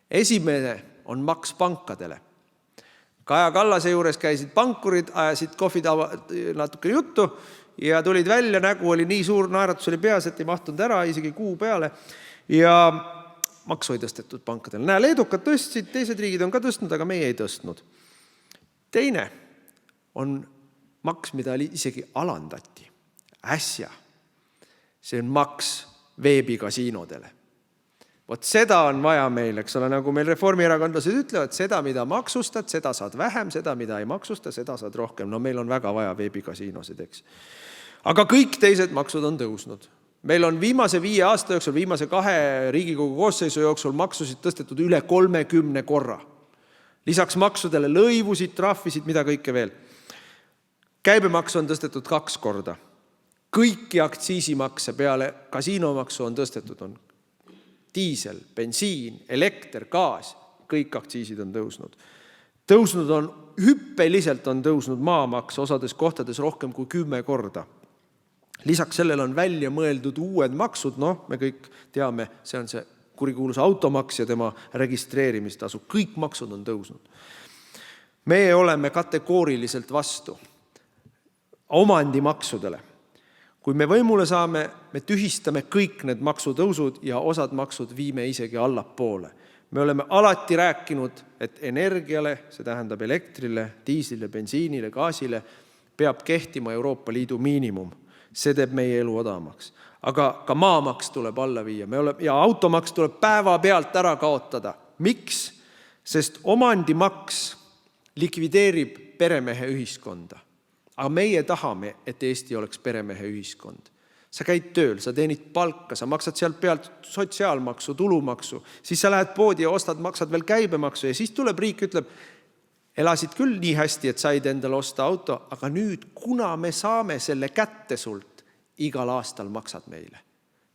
Esimene on maks pankadele. Kaja Kallase juures käisid pankurid, ajasid kohvitava natuke juttu ja tulid välja, nägu oli nii suur, naeratus oli peas, et ei mahtunud ära isegi kuu peale ja maksu ei tõstetud pankadele. Näe, leedukad tõstsid, teised riigid on ka tõstnud, aga meie ei tõstnud. Teine on maks, mida isegi alandati. Äsja. See on maks veebikasiinodele. Vot seda on vaja meil, eks ole, nagu meil reformierakondlased ütlevad, seda, mida maksustad, seda saad vähem, seda, mida ei maksusta, seda saad rohkem. No meil on väga vaja veebikasiinosid, eks. Aga kõik teised maksud on tõusnud. Meil on viimase 5 aasta jooksul, viimase 2 Riigikogu koosseisu jooksul maksusid tõstetud üle 30 korra. Lisaks maksudele lõivusid, trahvisid, mida kõike veel. Käibemaks on tõstetud 2 korda. Kõiki aktsiisimakse peale kasiinomaksu on tõstetud, on diisel, bensiin, elekter, gaas, kõik aktsiisid on tõusnud. Tõusnud on, hüppeliselt on tõusnud maamaks osades kohtades rohkem kui 10 korda. Lisaks sellele on välja mõeldud uued maksud, me kõik teame, see on see kurikuulus automaks ja tema registreerimistasu. Kõik maksud on tõusnud. Meie oleme kategooriliselt vastu omandimaksudele. Kui me võimule saame, me tühistame kõik need maksutõusud ja osad maksud viime isegi allapoole. Me oleme alati rääkinud, et energiale, see tähendab elektrile, diislile, bensiinile, gaasile, peab kehtima Euroopa Liidu miinimum. See teeb meie elu odavamaks. Aga ka maamaks tuleb alla viia ja automaks tuleb päeva pealt ära kaotada. Miks? Sest omandimaks likvideerib peremehe ühiskonda. Aga meie tahame, et Eesti oleks peremehe ühiskond. Sa käid tööl, sa teenid palka, sa maksad sealt pealt sotsiaalmaksu, tulumaksu, siis sa lähed poodi ja maksad veel käibemaksu ja siis tuleb riik, ütleb, elasid küll nii hästi, et said endale osta auto, aga nüüd, kuna me saame selle kätte sult, igal aastal maksad meile.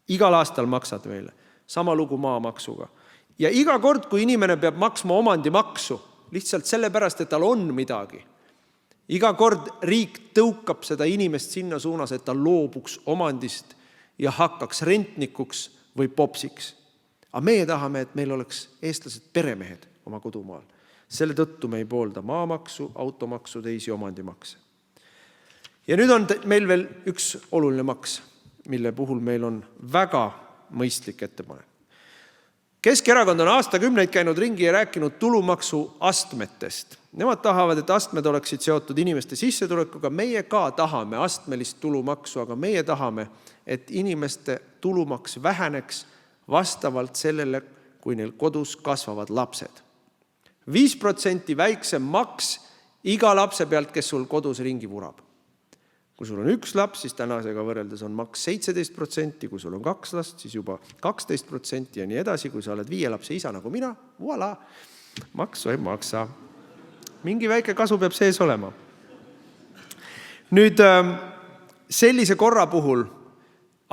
Igal aastal maksad meile. Sama lugu maamaksuga. Ja iga kord, kui inimene peab maksma omandimaksu, lihtsalt sellepärast, et tal on midagi, iga kord riik tõukab seda inimest sinna suunas, et ta loobuks omandist ja hakkaks rentnikuks või popsiks. Aga meie tahame, et meil oleks eestlased peremehed oma kodumaal. Selle tõttu me ei poolda maamaksu, automaksu, teisi omandimakse. Ja nüüd on meil veel üks oluline maks, mille puhul meil on väga mõistlik ettepanek. Keskerakond on aastakümneid käinud ringi ja rääkinud tulumaksu astmetest. Nemad tahavad, et astmed oleksid seotud inimeste sissetulekuga. Meie ka tahame astmelist tulumaksu, aga meie tahame, et inimeste tulumaks väheneks vastavalt sellele, kui neil kodus kasvavad lapsed. 5% väiksem maks iga lapse pealt, kes sul kodus ringi vurab. Kui sul on 1 laps, siis tänasega võrreldes on maks 17%, kui sul on 2 last, siis juba 12% ja nii edasi. Kui sa oled 5 lapse isa nagu mina, voilà, maksu ei maksa. Mingi väike kasu peab sees olema. Nüüd, sellise korra puhul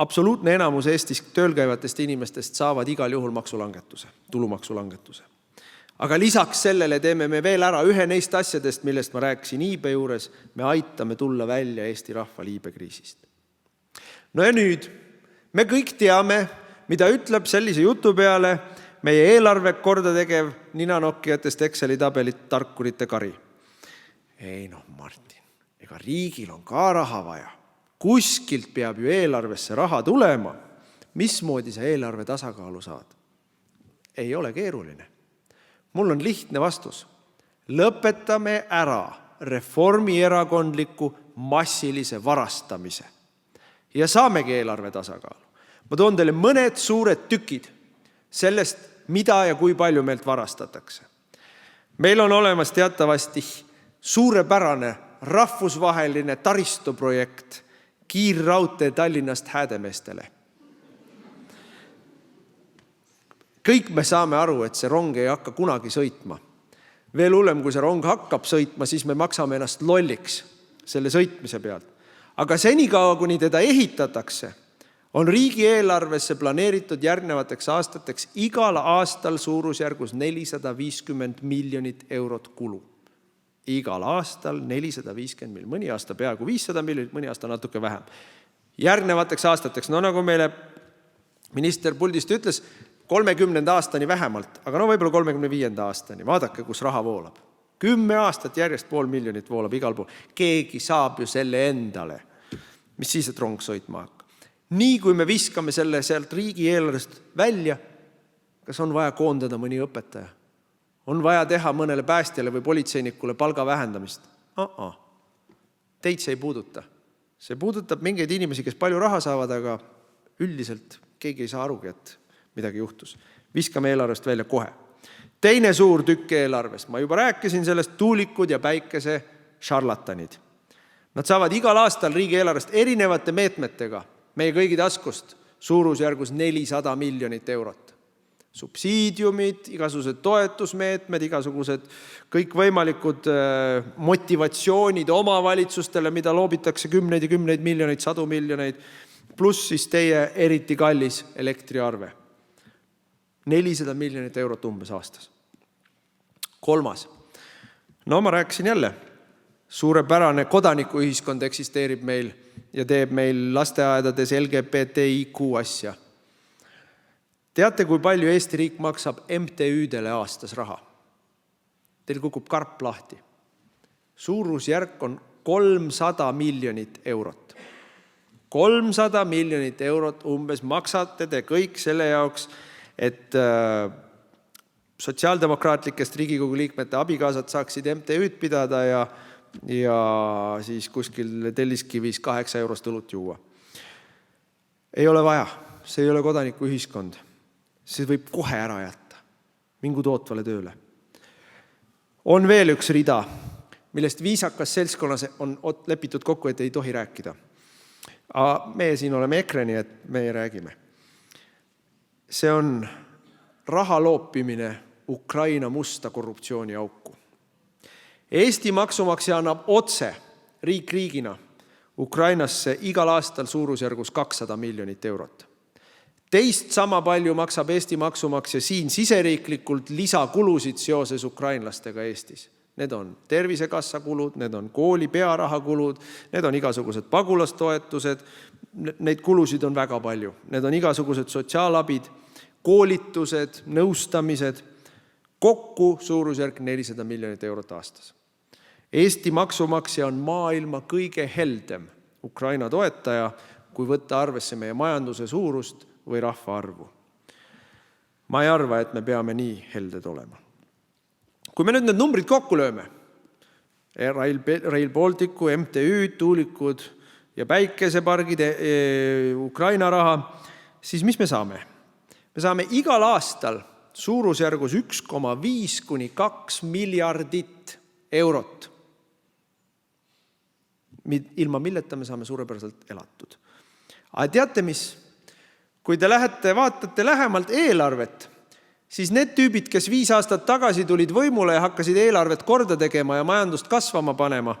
absoluutne enamus Eestis tööl käivatest inimestest saavad igal juhul maksulangetuse, tulumaksulangetuse. Aga lisaks sellele teeme me veel ära ühe neist asjadest, millest ma rääkisin iibe juures, me aitame tulla välja Eesti rahva liibekriisist. No ja nüüd, me kõik teame, mida ütleb sellise jutu peale meie eelarve korda tegev ninanokkijatest Exceli tabelit tarkurite kari. Ei Martin, ega riigil on ka raha vaja. Kuskilt peab ju eelarvesse raha tulema. Mismoodi sa eelarve tasakaalu saad? Ei ole keeruline. Mul on lihtne vastus. Lõpetame ära reformierakondliku massilise varastamise. Ja saamegi eelarve tasakaalu. Ma toon teile mõned suured tükid sellest, mida ja kui palju meilt varastatakse. Meil on olemas teatavasti suurepärane rahvusvaheline taristuprojekt kiirraudtee Tallinnast Häädemeestele. Kõik me saame aru, et see rong ei hakka kunagi sõitma. Veel hullem, kui see rong hakkab sõitma, siis me maksame ennast lolliks selle sõitmise pealt. Aga senikaua, kuni teda ehitatakse, on riigieelarvesse planeeritud järgnevateks aastateks igal aastal suurusjärgus 450 miljonit eurot kulu. Igal aastal 450 miljonit, mõni aasta peaaegu 500 miljonit, mõni aasta natuke vähem. Järgnevateks aastateks, nagu meile minister puldist ütles, 30. aastani vähemalt, aga võib-olla 35. aastani. Vaadake, kus raha voolab. 10 aastat järjest 500 miljonit voolab igal pool. Keegi saab ju selle endale. Mis siis, et rong sõitma hakka? Nii kui me viskame selle sealt riigieelarvest välja, kas on vaja koondada mõni õpetaja? On vaja teha mõnele päästjale või politseinikule palga vähendamist? Teid see ei puuduta. See puudutab mingeid inimesi, kes palju raha saavad, aga üldiselt keegi ei saa arugi, et midagi juhtus. Viskame eelarvest välja kohe. Teine suur tükk eelarvest. Ma juba rääkisin sellest, tuulikud ja päikese šarlatanid. Nad saavad igal aastal riigieelarvest erinevate meetmetega meie kõigi taskust suurusjärgus 400 miljonit eurot. Subsiidiumid, igasugused toetusmeetmed, igasugused kõikvõimalikud motivatsioonid omavalitsustele, mida loobitakse 10 ja 10 miljoneid, 100 miljoneid, pluss siis teie eriti kallis elektriarve. 400 miljonit eurot umbes aastas. Kolmas. Ma rääkisin jälle. Suurepärane kodanikuühiskond eksisteerib meil ja teeb meil lasteaedades LGBTIQ asja. Teate, kui palju Eesti riik maksab MTÜ-dele aastas raha? Teil kukub karp lahti. Suurusjärk on 300 miljonit eurot. 300 miljonit eurot umbes maksate te kõik selle jaoks, et sotsiaaldemokraatlikest Riigikogu liikmete abikaasad saaksid MTÜ-d pidada ja siis kuskil Telliskivis 8 eurost õlut juua. Ei ole vaja. See ei ole kodanikuühiskond. See võib kohe ära jätta. Mingu tootvale tööle. On veel üks rida, millest viisakas seltskonnas on lepitud kokku, et ei tohi rääkida. Meie siin oleme ekreni, et meie räägime. See on raha loopimine Ukraina musta korruptsiooniauku. Eesti maksumaksja annab otse riik riigina Ukrainasse igal aastal suurusjärgus 200 miljonit eurot. Teist sama palju maksab Eesti maksumaksja siin siseriiklikult lisakulusid seoses ukrainlastega Eestis. Need on tervisekassa kulud, need on kooli pearahakulud, need on igasugused pagulastoetused, neid kulusid on väga palju. Need on igasugused sotsiaalabid, koolitused, nõustamised, kokku suurusjärk 400 miljonit eurot aastas. Eesti maksumaksja on maailma kõige heldem Ukraina toetaja, kui võtta arvesse meie majanduse suurust või rahvaarvu. Ma ei arva, et me peame nii helded olema. Kui me nüüd need numbrid kokku lööme, Rail Balticu, MTÜ, tuulikud ja päikesepargid, Ukraina raha, siis mis me saame? Me saame igal aastal suurusjärgus 1,5 kuni 2 miljardit eurot. Ilma milleta me saame suurepäraselt elatud. Aga teate mis? Kui te lähete, vaatate lähemalt eelarvet, siis need tüübid, kes 5 aastat tagasi tulid võimule ja hakkasid eelarvet korda tegema ja majandust kasvama panema,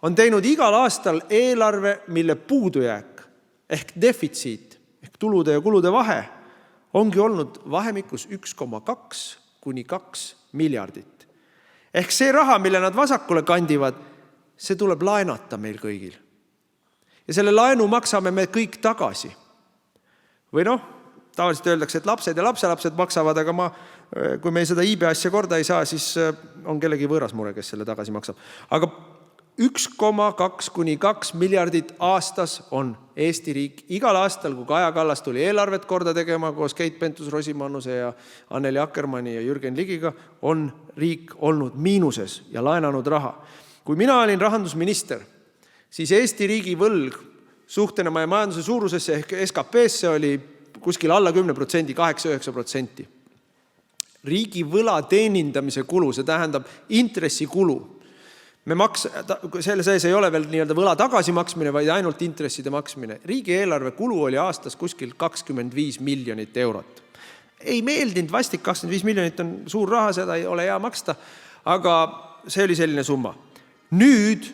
on teinud igal aastal eelarve, mille puudujääk ehk defitsiit, ehk tulude ja kulude vahe, ongi olnud vahemikus 1,2 kuni 2 miljardit. Ehk see raha, mille nad vasakule kandivad, see tuleb laenata meil kõigil. Ja selle laenu maksame me kõik tagasi. Või tavaliselt öeldakse, et lapsed ja lapselapsed maksavad, aga kui me seda iibe asja korda ei saa, siis on kellegi võõras mure, kes selle tagasi maksab. Aga 1,2 kuni 2 miljardit aastas on Eesti riik igal aastal, kui Kaja Kallas tuli eelarvet korda tegema koos Keit Pentus-Rosimannuse ja Anneli Akkermanni ja Jürgen Ligiga, on riik olnud miinuses ja laenanud raha. Kui mina olin rahandusminister, siis Eesti riigi võlg suhtena meie majanduse suurusesse ehk SKP-sse oli kuskil alla 10%, 8-9%. riigi võla teenindamise kulu, see tähendab intressikulu. Selle sees ei ole veel nii-öelda võla tagasimaksmine, vaid ainult intresside maksmine. Riigieelarve kulu oli aastas kuskil 25 miljonit eurot. Ei meeldinud vastik, 25 miljonit on suur raha, seda ei ole hea maksta, aga see oli selline summa. Nüüd,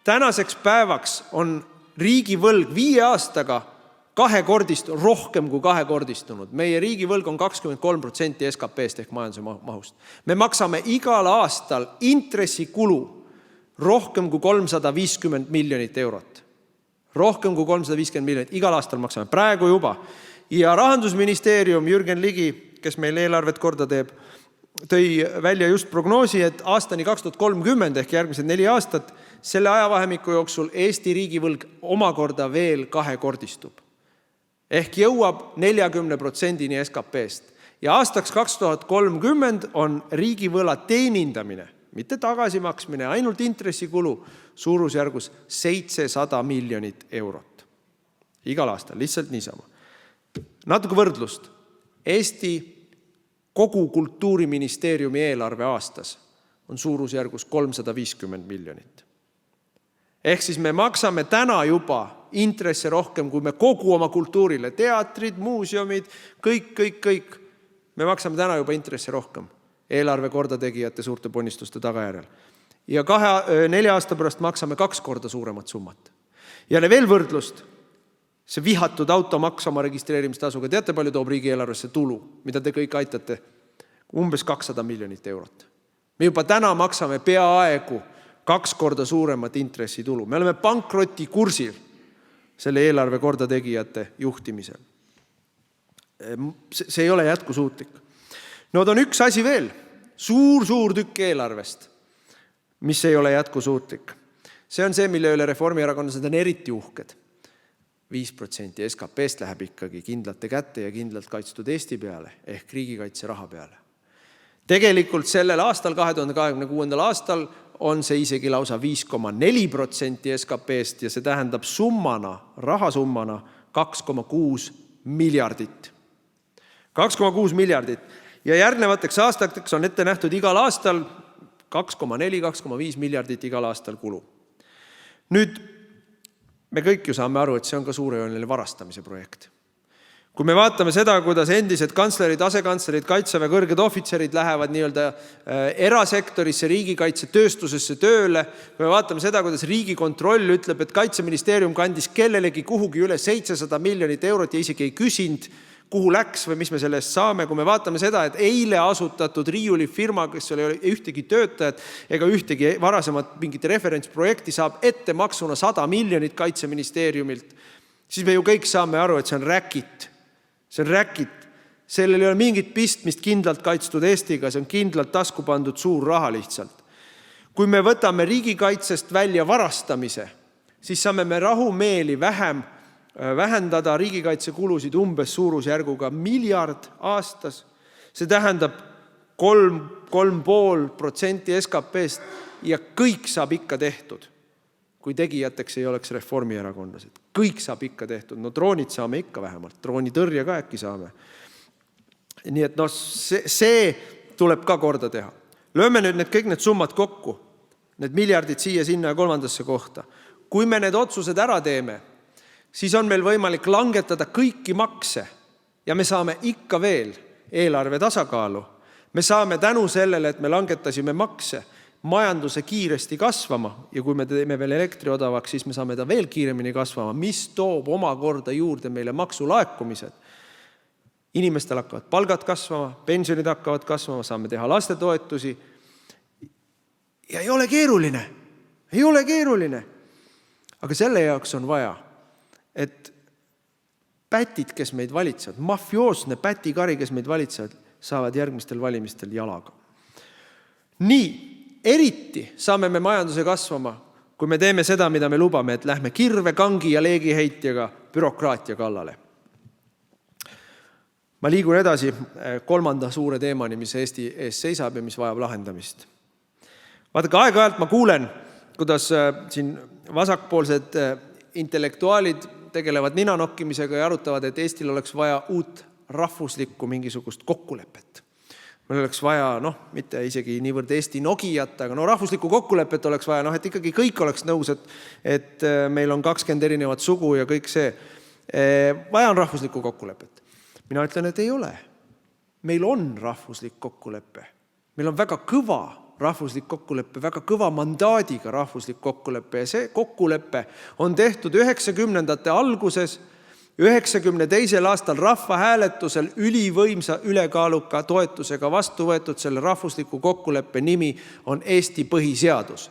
tänaseks päevaks on riigivõlg 5 aastaga rohkem kui kahekordistunud. Meie riigivõlg on 23% SKP-st ehk majanduse mahust. Me maksame igal aastal intressikulu rohkem kui 350 miljonit eurot. Rohkem kui 350 miljonit, igal aastal maksame, praegu juba. Ja Rahandusministeerium, Jürgen Ligi, kes meil eelarvet korda teeb, tõi välja just prognoosi, et aastani 2030 ehk järgmised 4 aastat selle ajavahemiku jooksul Eesti riigivõlg omakorda veel kahekordistub. Ehk jõuab 40%-ni SKP-st. Ja aastaks 2030 on riigivõla teenindamine, mitte tagasimaksmine, ainult intressikulu suurusjärgus 700 miljonit eurot. Igal aastal, lihtsalt niisama. Natuke võrdlust. Eesti kogu Kultuuriministeeriumi eelarve aastas on suurusjärgus 350 miljonit. Ehk siis me maksame täna juba intresse rohkem, kui me kogu oma kultuurile, teatrid, muuseumid, kõik. Me maksame täna juba intresse rohkem eelarve kordategijate suurte ponnistuste tagajärjel. Ja 4 aasta pärast maksame 2 korda suuremat summat. Ja veel võrdlust, see vihatud automaks oma registreerimistasuga, teate palju toob riigieelarvesse tulu, mida te kõik aitate? Umbes 200 miljonit eurot. Me juba täna maksame peaaegu 2 korda suuremat intressitulu. Me oleme pankroti kursil selle eelarve kordategijate juhtimisel. See ei ole jätkusuutlik. No on üks asi veel, suur tükk eelarvest, mis ei ole jätkusuutlik. See on see, mille üle reformierakondlased on eriti uhked. 5% SKP-st läheb ikkagi kindlate kätte ja kindlalt kaitstud Eesti peale ehk riigikaitse raha peale. Tegelikult sellel aastal, 2026. aastal, on see isegi lausa 5,4% SKP-st ja see tähendab rahasummana 2,6 miljardit. 2,6 miljardit. Ja järgnevateks aastateks on ette nähtud igal aastal 2,4–2,5 miljardit igal aastal kulu. Nüüd me kõik ju saame aru, et see on ka suurejooneline varastamise projekt. Kui me vaatame seda, kuidas endised kantslerid, asekantslerid, kaitseväe kõrged ohvitserid lähevad nii-öelda erasektorisse, riigikaitse tööstusesse tööle, kui me vaatame seda, kuidas Riigikontroll ütleb, et Kaitseministeerium kandis kellelegi kuhugi üle 700 miljonit eurot ja isegi ei küsinud, kuhu läks või mis me sellest saame, kui me vaatame seda, et eile asutatud riiulifirma, kes oli ühtegi töötajat ega ühtegi varasemat mingit referentsprojekti saab ette maksuna 100 miljonit Kaitseministeeriumilt, siis me ju kõik saame aru, et see on räkit. See on räkit. Sellel ei ole mingit pistmist kindlalt kaitstud Eestiga, see on kindlalt tasku pandud suur raha lihtsalt. Kui me võtame riigikaitsest välja varastamise, siis saame me rahumeeli vähendada riigikaitsekulusid umbes suurusjärguga miljard aastas. See tähendab 3,5% SKP-st ja kõik saab ikka tehtud, kui tegijateks ei oleks reformierakondlased. Kõik saab ikka tehtud. No droonid saame ikka vähemalt. Droonitõrje ka äkki saame. Nii et see tuleb ka korda teha. Lööme nüüd kõik need summad kokku. Need miljardid siia, sinna ja kolmandasse kohta. Kui me need otsused ära teeme, siis on meil võimalik langetada kõiki makse ja me saame ikka veel eelarve tasakaalu. Me saame tänu sellele, et me langetasime makse, majanduse kiiresti kasvama ja kui me teeme veel elektri odavaks, siis me saame ta veel kiiremini kasvama, mis toob omakorda juurde meile maksulaekumised. Inimestel hakkavad palgad kasvama, pensionid hakkavad kasvama, saame teha lastetoetusi. Ja ei ole keeruline. Ei ole keeruline. Aga selle jaoks on vaja, et pätid, kes meid valitsevad, mafioosne pätikari, kes meid valitsevad, saavad järgmistel valimistel jalaga. Nii, eriti saame me majanduse kasvama, kui me teeme seda, mida me lubame, et lähme kirve, kangi ja leegiheitjaga bürokraatia kallale. Ma liigun edasi 3. suure teemani, mis Eesti ees seisab ja mis vajab lahendamist. Vaadake, aeg-ajalt ma kuulen, kuidas siin vasakpoolsed intellektuaalid tegelevad ninanokkimisega ja arutavad, et Eestil oleks vaja uut rahvuslikku mingisugust kokkulepet. Meil oleks vaja, mitte isegi niivõrd Eesti Nokiat, aga rahvuslikku kokkulepet oleks vaja, et ikkagi kõik oleks nõus, et meil on 20 erinevat sugu ja kõik see. Vaja on rahvuslikku kokkulepet. Mina ütlen, et ei ole. Meil on rahvuslik kokkulepe. Meil on väga kõva rahvuslik kokkulepe, väga kõva mandaadiga rahvuslik kokkulepe ja see kokkulepe on tehtud 90ndate alguses, 92. aastal rahvahääletusel ülivõimsa ülekaaluka toetusega vastu võetud. Selle rahvusliku kokkuleppe nimi on Eesti põhiseadus.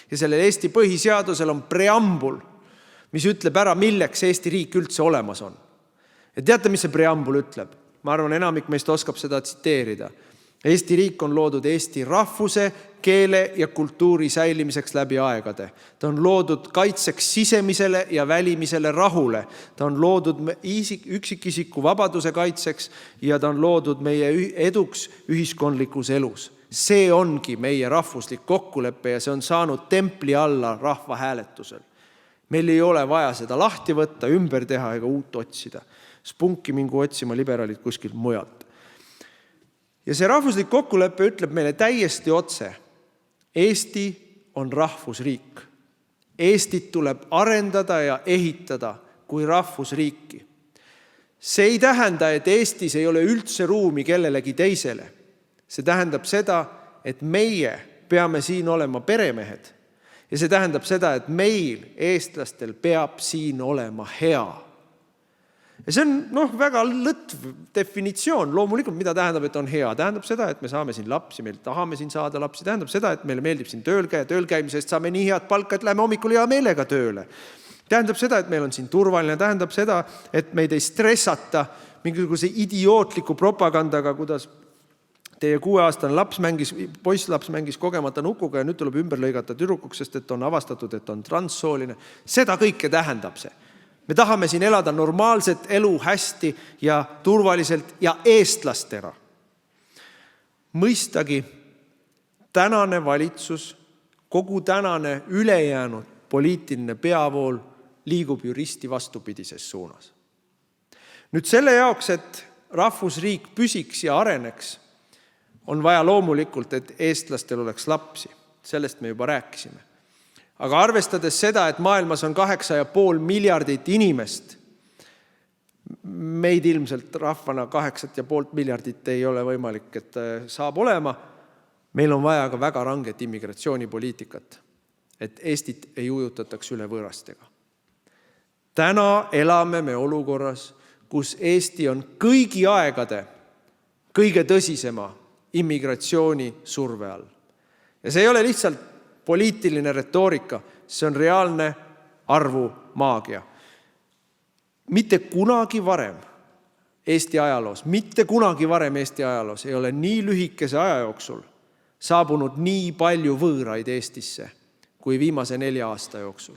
Ja sellel Eesti põhiseadusel on preambul, mis ütleb ära, milleks Eesti riik üldse olemas on. Ja teate, mis see preambul ütleb? Ma arvan, enamik meist oskab seda tsiteerida. Eesti riik on loodud eesti rahvuse, keele ja kultuuri säilimiseks läbi aegade. Ta on loodud kaitseks sisemisele ja välimisele rahule. Ta on loodud üksikisiku vabaduse kaitseks ja ta on loodud meie eduks ühiskondlikus elus. See ongi meie rahvuslik kokkulepe ja see on saanud templi alla rahvahääletusel. Meil ei ole vaja seda lahti võtta, ümber teha ega uut otsida. Spunki mingu otsima liberaalid kuskilt mujalt. Ja see rahvuslik kokkulepe ütleb meile täiesti otse. Eesti on rahvusriik. Eestit tuleb arendada ja ehitada kui rahvusriiki. See ei tähenda, et Eestis ei ole üldse ruumi kellelegi teisele. See tähendab seda, et meie peame siin olema peremehed. Ja see tähendab seda, et meil, eestlastel, peab siin olema hea. Ja see on väga lõtv definitsioon. Loomulikult, mida tähendab, et on hea? Tähendab seda, et me saame siin lapsi, meil tahame siin saada lapsi. Tähendab seda, et meile meeldib siin tööl käimisest saame nii head palka, et läheme hommikul hea meelega tööle. Tähendab seda, et meil on siin turvaline. Tähendab seda, et meid ei stressata mingisuguse idiootliku propagandaga, kuidas teie 6-aastane poisslaps mängis kogemata nukuga ja nüüd tuleb ümber lõigata tüdrukuks, sest et on avastatud, et on transsooline. Seda kõike tähendab see. Me tahame siin elada normaalset elu hästi ja turvaliselt ja eestlastena. Mõistagi tänane valitsus, kogu tänane ülejäänud poliitiline peavool liigub juristi vastupidises suunas. Nüüd selle jaoks, et rahvusriik püsiks ja areneks, on vaja loomulikult, et eestlastel oleks lapsi. Sellest me juba rääkisime. Aga arvestades seda, et maailmas on 8,5 miljardit inimest, meid ilmselt rahvana 8,5 miljardit ei ole võimalik, et saab olema, meil on vaja ka väga ranget immigratsioonipoliitikat, et Eestit ei ujutataks üle võõrastega. Täna elame me olukorras, kus Eesti on kõigi aegade kõige tõsisema immigratsiooni surve all. Ja see ei ole lihtsalt poliitiline retoorika, see on reaalne arvu maagia. Mitte kunagi varem Eesti ajaloos ei ole nii lühikese aja jooksul saabunud nii palju võõraid Eestisse kui viimase 4 aasta jooksul.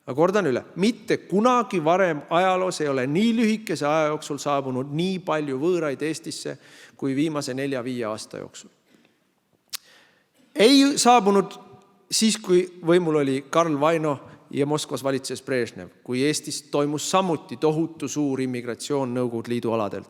Ma kordan üle, mitte kunagi varem ajaloos ei ole nii lühikese aja jooksul saabunud nii palju võõraid Eestisse kui viimase 4-5 aasta jooksul. Ei saabunud siis, kui võimul oli Karl Vaino ja Moskvas valitses Brežnev, kui Eestis toimus samuti tohutu suur immigratsioon Nõukogude Liidu aladelt.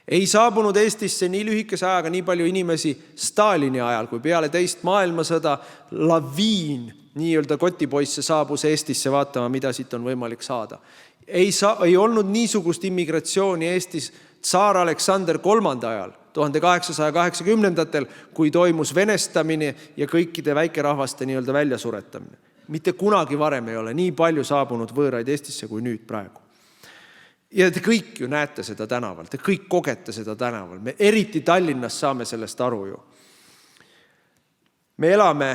Ei saabunud Eestisse nii lühikese ajaga nii palju inimesi Stalini ajal, kui peale teist maailmasõda laviin nii-öelda kotipoisse saabus Eestisse vaatama, mida siit on võimalik saada. Ei olnud niisugust immigratsiooni Eestis tsaar Aleksander III ajal, 1880-ndatel, kui toimus venestamine ja kõikide väikerahvaste nii-öelda väljasuretamine. Mitte kunagi varem ei ole nii palju saabunud võõraid Eestisse kui nüüd praegu. Ja te kõik ju näete seda tänaval, te kõik kogete seda tänaval. Me eriti Tallinnas saame sellest aru ju. Me elame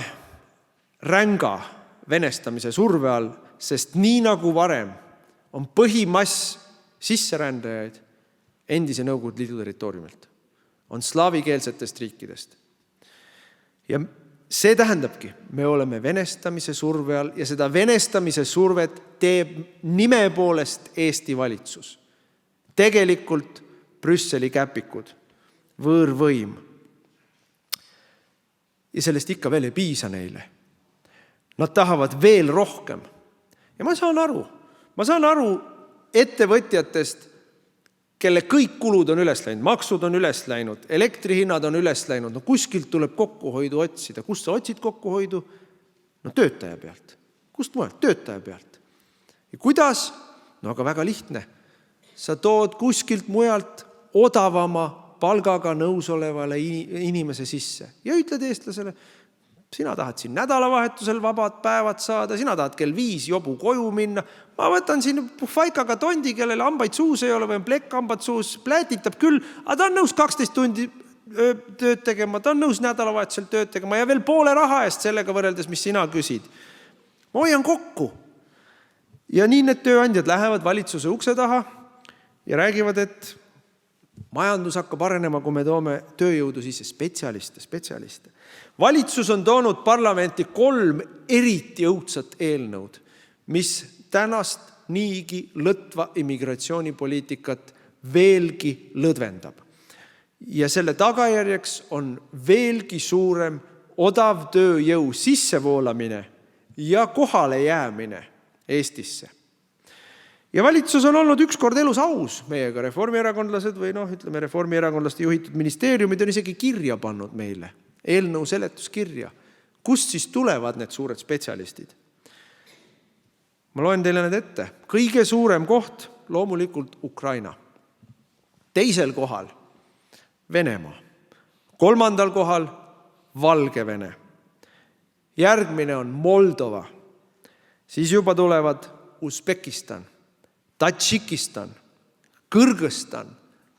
ränga venestamise surve all, sest nii nagu varem on põhimass sisserändajaid endise Nõukogude Liidu territooriumilt. On slaavikeelsetest riikidest. Ja see tähendabki, me oleme venestamise surve all ja seda venestamise survet teeb nime poolest Eesti valitsus. Tegelikult Brüsseli käpikud, võõrvõim. Ja sellest ikka veel ei piisa neile. Nad tahavad veel rohkem. Ja ma saan aru ettevõtjatest, kelle kõik kulud on üles läinud, maksud on üles läinud, elektrihinnad on üles läinud, no kuskilt tuleb kokkuhoidu otsida. Kust sa otsid kokkuhoidu? No töötaja pealt. Kust mujalt? Töötaja pealt. Ja kuidas? No aga väga lihtne. Sa tood kuskilt mujalt odavama palgaga nõusolevale inimese sisse ja ütled eestlasele, sina tahad siin nädalavahetusel vabad päevad saada, sina tahad kell 5 jobu koju minna, ma võtan siin puhvaikaga tondi, kellele hambaid suus ei ole või on plekkhambad suus, plätitab küll, aga ta on nõus 12 tundi tööd tegema, ta on nõus nädalavahetusel tööd tegema ja veel poole raha eest sellega võrreldes, mis sina küsid. Ma hoian kokku. Ja nii need tööandjad lähevad valitsuse ukse taha ja räägivad, et majandus hakkab arenema, kui me toome tööjõudu sisse spetsialiste. Valitsus on toonud parlamenti 3 eriti õudsat eelnõud, mis tänast niigi lõtva immigratsioonipoliitikat veelgi lõdvendab. Ja selle tagajärjeks on veelgi suurem odav tööjõu sissevoolamine ja kohale jäämine Eestisse. Ja valitsus on olnud ükskord elus aus meiega, reformierakondlased või ütleme, reformierakondlaste juhitud ministeeriumid on isegi kirja pannud meile, eelnõu seletuskirja, kust siis tulevad need suured spetsialistid. Ma loen teile need ette. Kõige suurem koht loomulikult Ukraina. Teisel kohal Venemaa. 3. kohal Valgevene. Järgmine on Moldova. Siis juba tulevad Usbekistan, Tadžikistan, Kõrgõzstan,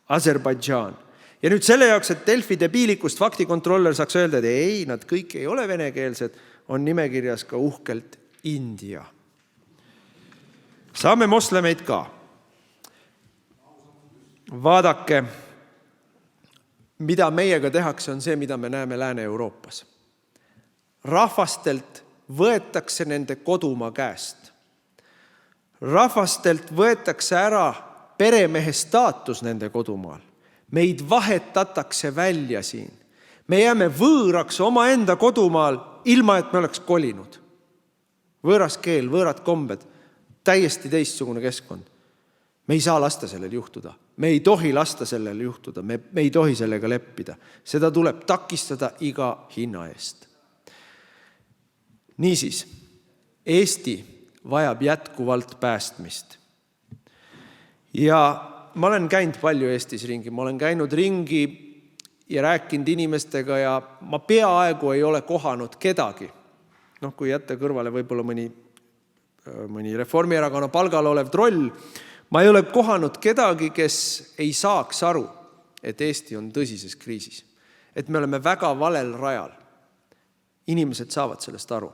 Aserbaidžaan. Ja nüüd selle jaoks, et Delfi debiilikust faktikontroller saaks öelda, et ei, nad kõik ei ole venekeelsed, on nimekirjas ka uhkelt India. Saame moslemeid ka. Vaadake, mida meiega tehakse, on see, mida me näeme Lääne-Euroopas. Rahvastelt võetakse nende kodumaa käest. Rahvastelt võetakse ära peremehe staatus nende kodumaal. Meid vahetatakse välja siin. Me jääme võõraks omaenda kodumaal, ilma et me oleks kolinud. Võõras keel, võõrad kombed, täiesti teistsugune keskkond. Me ei saa lasta sellel juhtuda. Me ei tohi lasta sellel juhtuda. Me ei tohi sellega leppida. Seda tuleb takistada iga hinna eest. Niisiis, Eesti vajab jätkuvalt päästmist. Ja ma olen käinud palju Eestis ringi. Ma olen käinud ringi ja rääkinud inimestega ja ma peaaegu ei ole kohanud kedagi. Kui jätta kõrvale võib-olla mõni Reformierakonna palgal olev troll, ma ei ole kohanud kedagi, kes ei saaks aru, et Eesti on tõsises kriisis. Et me oleme väga valel rajal. Inimesed saavad sellest aru.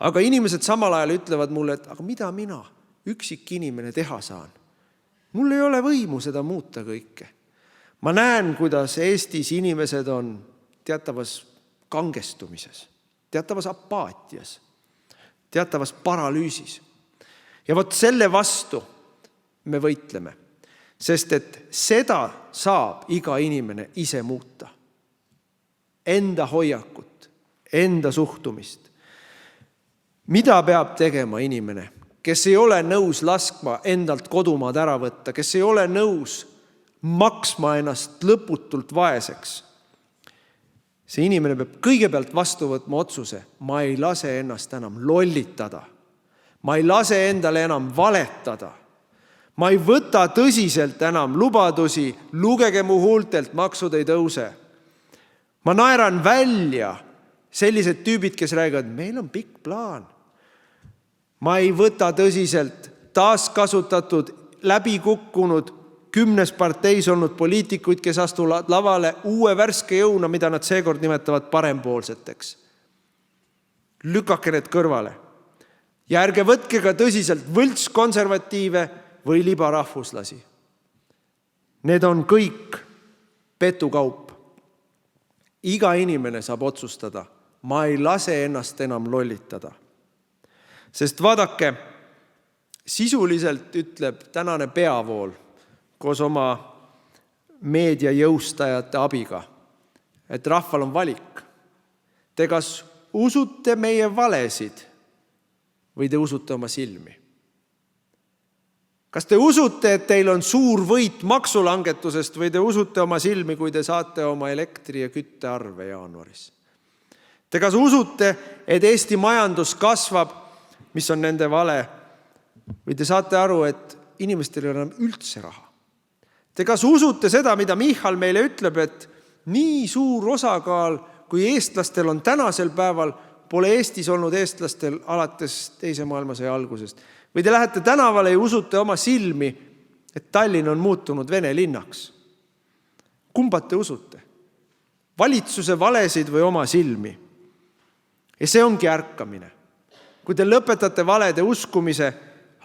Aga inimesed samal ajal ütlevad mulle, et aga mida mina, üksik inimene, teha saan? Mul ei ole võimu seda muuta kõike. Ma näen, kuidas Eestis inimesed on teatavas kangestumises, teatavas apaatias, teatavas paralüüsis. Ja vot selle vastu me võitleme, sest et seda saab iga inimene ise muuta. Enda hoiakut, enda suhtumist. Mida peab tegema inimene, kes ei ole nõus laskma endalt kodumaad ära võtta, kes ei ole nõus maksma ennast lõputult vaeseks? See inimene peab kõigepealt vastu võtma otsuse, ma ei lase ennast enam lollitada. Ma ei lase endale enam valetada. Ma ei võta tõsiselt enam lubadusi, lugege mu huultelt, maksud ei tõuse. Ma naeran välja sellised tüübid, kes räägivad, meil on pikk plaan. Ma ei võta tõsiselt taaskasutatud, läbikukkunud, 10 parteis olnud poliitikuid, kes astuvad lavale uue värske jõuna, mida nad seekord nimetavad parempoolseteks. Lükake need kõrvale. Ja ärge võtke ka tõsiselt võltskonservatiive või libarahvuslasi. Need on kõik petukaup. Iga inimene saab otsustada, ma ei lase ennast enam lollitada. Sest vaadake, sisuliselt ütleb tänane peavool koos oma meediajõustajate abiga, et rahval on valik. Te kas usute meie valesid või te usute oma silmi? Kas te usute, et teil on suur võit maksulangetusest või te usute oma silmi, kui te saate oma elektri- ja küttearve jaanuaris? Te kas usute, et Eesti majandus kasvab, mis on nende vale, või te saate aru, et inimestel ei ole enam üldse raha? Te kas usute seda, mida Michal meile ütleb, et nii suur osakaal, kui eestlastel on tänasel päeval, pole Eestis olnud eestlastel alates teise maailmasõja algusest? Või te lähete tänavale ja usute oma silmi, et Tallinn on muutunud Vene linnaks? Kumbat te usute? Valitsuse valesid või oma silmi? Ja see ongi ärkamine. Kui te lõpetate valede uskumise,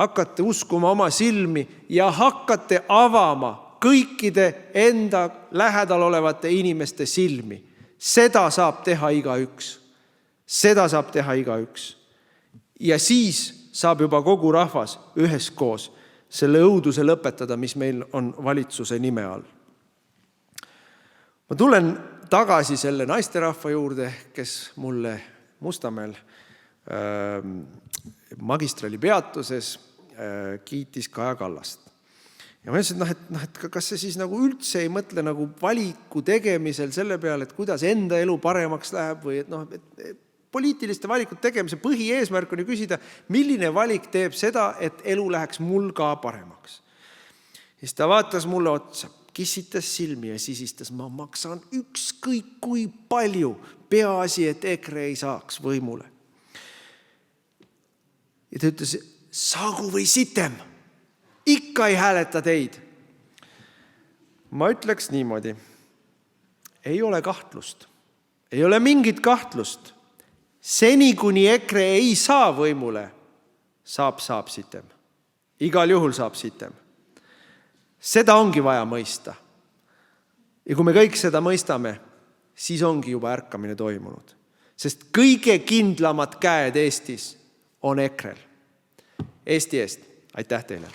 hakkate uskuma oma silmi ja hakkate avama kõikide enda lähedal olevate inimeste silmi. Seda saab teha igaüks. Seda saab teha igaüks. Ja siis saab juba kogu rahvas üheskoos selle õuduse lõpetada, mis meil on valitsuse nime all. Ma tulen tagasi selle naisterahva juurde, kes mulle Mustamäel magistrali peatuses kiitis Kaja Kallast. Ja ma ütlesin, et kas see siis nagu üldse ei mõtle nagu valiku tegemisel selle peale, et kuidas enda elu paremaks läheb või et poliitiliste valikute tegemise põhieesmärk on ju küsida, milline valik teeb seda, et elu läheks mul ka paremaks. Ja siis ta vaatas mulle otsa, kissitas silmi ja sisistas, ma maksan ükskõik kui palju, peaasi, et EKRE ei saaks võimule. Ja ta ütles, saagu või sitem, ikka ei hääleta teid. Ma ütleks niimoodi, ei ole kahtlust, ei ole mingit kahtlust. Seni, kuni EKRE ei saa võimule, saab sitem. Igal juhul saab sitem. Seda ongi vaja mõista. Ja kui me kõik seda mõistame, siis ongi juba ärkamine toimunud. Sest kõige kindlamad käed Eestis on EKRE-l. Eesti eest. Aitäh teile!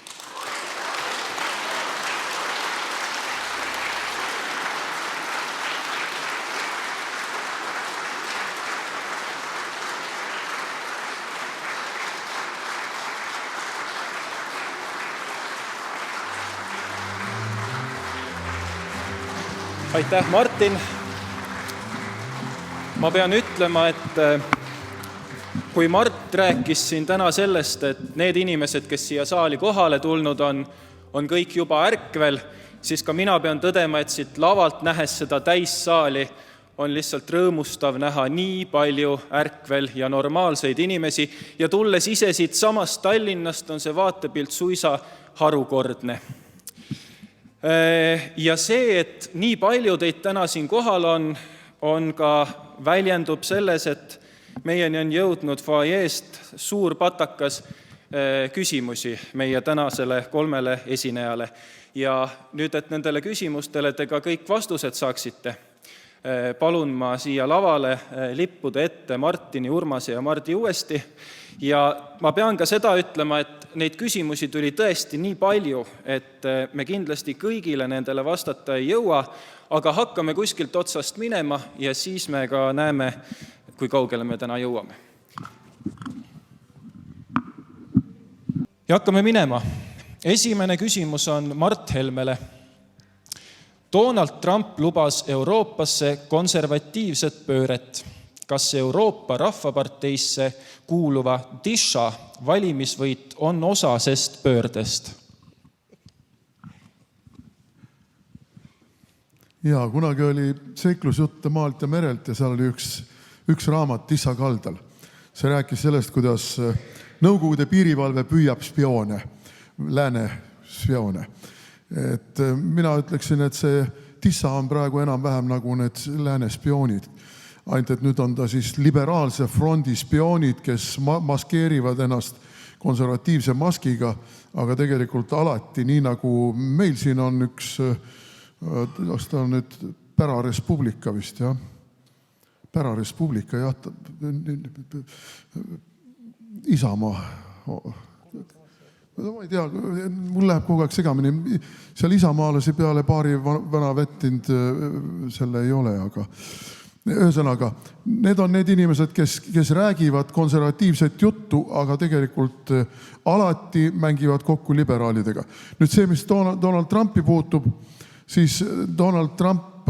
Aitäh, Martin! Ma pean ütlema, et kui Mart rääkis siin täna sellest, et need inimesed, kes siia saali kohale tulnud on kõik juba ärkvel, siis ka mina pean tõdema, et siit lavalt nähes seda täissaali on lihtsalt rõõmustav näha nii palju ärkvel ja normaalseid inimesi ja tulles ise siit samast Tallinnast on see vaatepilt suisa harukordne. Ja see, et nii palju teid täna siin kohal on ka väljendub selles, et meieni on jõudnud foajeest suur patakas küsimusi meie tänasele 3 esinejale. Ja nüüd, et nendele küsimustele te ka kõik vastused saaksite, palun ma siia lavale lippude ette Martini, Urmase ja Mardi uuesti. Ja ma pean ka seda ütlema, et neid küsimusi tuli tõesti nii palju, et me kindlasti kõigile nendele vastata ei jõua, aga hakkame kuskilt otsast minema ja siis me ka näeme, kui kaugele me täna jõuame. Ja hakkame minema. Esimene küsimus on Mart Helmele. Donald Trump lubas Euroopasse konservatiivset pööret. Kas Euroopa Rahvaparteisse kuuluva Tisha valimisvõit on osa sest pöördest? Jaa, kunagi oli seiklusjutte maalt ja merelt ja seal oli üks raamat Tisha kaldal. See rääkis sellest, kuidas Nõukogude piirivalve püüab spioone, lääne spioone. Et mina ütleksin, et see Tisha on praegu enam-vähem nagu need lääne spioonid. Ainult, et nüüd on ta siis liberaalse frondi spioonid, kes maskeerivad ennast konservatiivse maskiga, aga tegelikult alati, nii nagu meil siin on üks, ta on nüüd Pärarespublika vist, jah? Pärarespublika, jah. Isamaa. Ma ei tea, mul läheb kogu aeg segamini. Seal isamaalasi peale paari vana vettinud selle ei ole, Ühesõnaga, need on need inimesed, kes räägivad konservatiivset juttu, aga tegelikult alati mängivad kokku liberaalidega. Nüüd see, mis Donald Trumpi puutub, siis Donald Trump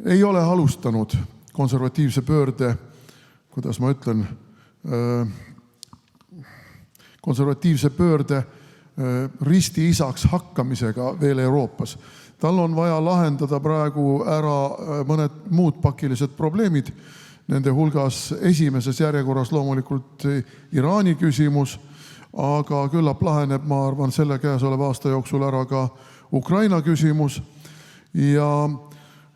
ei ole alustanud konservatiivse pöörde, kuidas ma ütlen, konservatiivse pöörde risti isaks hakkamisega veel Euroopas. Tal on vaja lahendada praegu ära mõned muud pakilised probleemid. Nende hulgas esimeses järjekorras loomulikult Iraani küsimus, aga küllap laheneb, ma arvan, selle käesoleva aasta jooksul ära ka Ukraina küsimus. Ja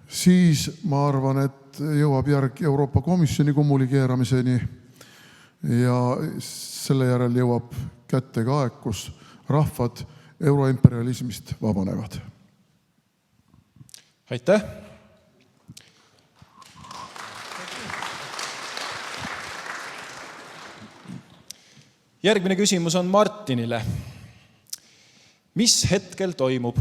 siis ma arvan, et jõuab järg Euroopa Komisjoni kummuli keeramiseni ja selle järel jõuab kätte ka aeg, kus rahvad euroimperialismist vabanevad. Aitäh! Järgmine küsimus on Martinile. Mis hetkel toimub?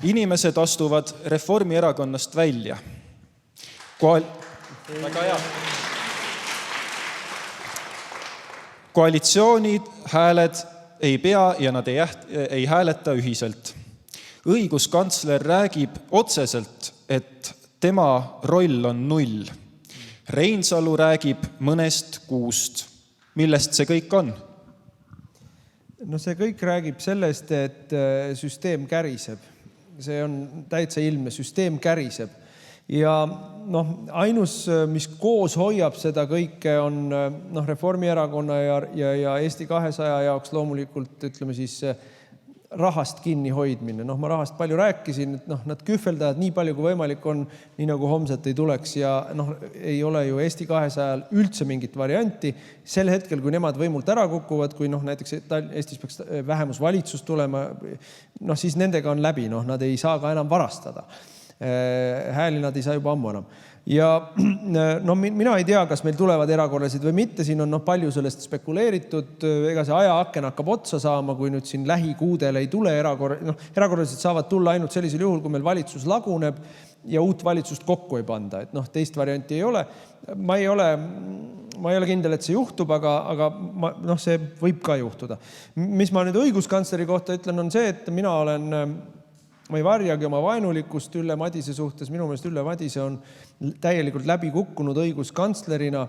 Inimesed astuvad Reformierakonnast välja. Väga hea. Koalitsioonid hääled ei pea ja nad ei hääleta ühiselt. Õiguskantsler räägib otseselt, et tema roll on 0. Reinsalu räägib mõnest 6. Millest see kõik on? No see kõik räägib sellest, et süsteem käriseb. See on täitsa ilmne, süsteem käriseb. Ja ainus, mis koos hoiab seda kõike, on Reformierakonna ja Eesti 200 jaoks loomulikult, ütleme siis, rahast kinni hoidmine. Ma rahast palju rääkisin, et nad kühveldavad nii palju, kui võimalik on, nii nagu homset ei tuleks ja ei ole ju Eesti 200 üldse mingit varianti. Sel hetkel, kui nemad võimult ära kukuvad, kui näiteks Eestis peaks vähemusvalitsus tulema, siis nendega on läbi, nad ei saa ka enam varastada. Hääli nad ei saa juba ammu enam. Ja mina ei tea, kas meil tulevad erakorralised või mitte, siin on palju sellest spekuleeritud, ega see ajaaken hakkab otsa saama, kui nüüd siin lähikuudel ei tule erakorralised saavad tulla ainult sellisel juhul, kui meil valitsus laguneb ja uut valitsust kokku ei panda, et teist varianti ei ole. Ma ei ole kindel, et see juhtub, aga see võib ka juhtuda. Mis ma nüüd õiguskantsleri kohta ütlen, on see, et ma ei varjagi oma vaenulikkust Ülle Madise suhtes. Minu meelest Ülle Madise on täielikult läbi kukkunud õiguskantslerina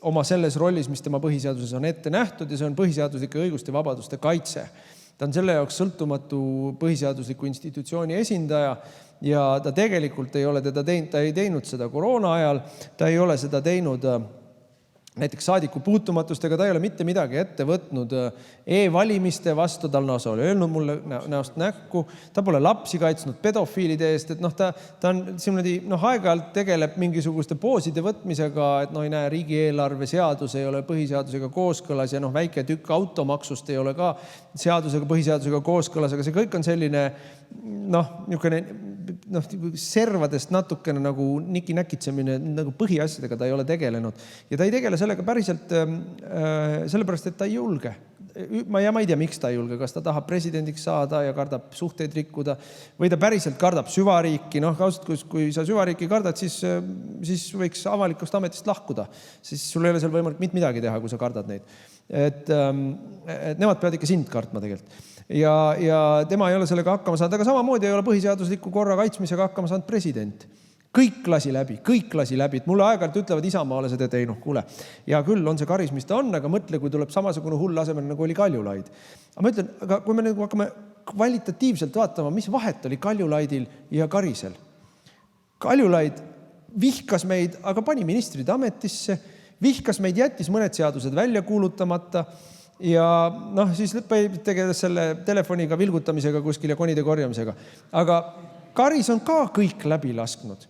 oma selles rollis, mis tema põhiseaduses on ette nähtud ja see on põhiseaduslike õiguste ja vabaduste kaitse. Ta on selle jaoks sõltumatu põhiseadusliku institutsiooni esindaja ja ta tegelikult ei ole teda teinud, ta ei teinud seda koroona ajal, ta ei ole seda teinud näiteks saadiku puutumatustega, ta ei ole mitte midagi ette võtnud e-valimiste vastu, tal oli öelnud mulle näost näkku, ta pole lapsi kaitsnud pedofiilide eest, et ta on sinuti aeg-ajalt tegeleb mingisuguste pooside võtmisega, et ei näe riigieelarve seadus ei ole põhiseadusega kooskõlas ja väike tükk automaksust ei ole ka seadusega, põhiseadusega kooskõlas, aga see kõik on selline niisugune servadest natukene nagu niki-näkitsemine, nagu põhiasjadega ta ei ole tegelenud. Ja ta ei tegele sellega päriselt sellepärast, et ta ei julge. Ma ei tea, miks ta ei julge, kas ta tahab presidendiks saada ja kardab suhteid rikkuda või ta päriselt kardab süvariiki. Kui sa süvariiki kardad, siis võiks avalikust ametist lahkuda. Siis sul ei ole seal võimalik mitte midagi teha, kui sa kardad neid. Et nemad peavad ikka sind kartma tegelikult. Ja tema ei ole sellega hakkama saanud, aga samamoodi ei ole põhiseadusliku korra kaitsmisega hakkama saanud president. Kõik lasi läbi. Et mulle aeg-ajalt ütlevad isamaalased, et ei kuule. Ja küll on see karis, mis ta on, aga mõtle, kui tuleb samasugune hull asemel, nagu oli Kaljulaid. Aga ma ütlen, aga kui me hakkame kvalitatiivselt vaatama, mis vahet oli Kaljulaidil ja Karisel. Kaljulaid vihkas meid, aga pani ministrid ametisse, vihkas meid, jättis mõned seadused välja kuulutamata ja siis tegeles selle telefoniga vilgutamisega kuskil ja konide korjamisega. Aga Karis on ka kõik läbi lasknud.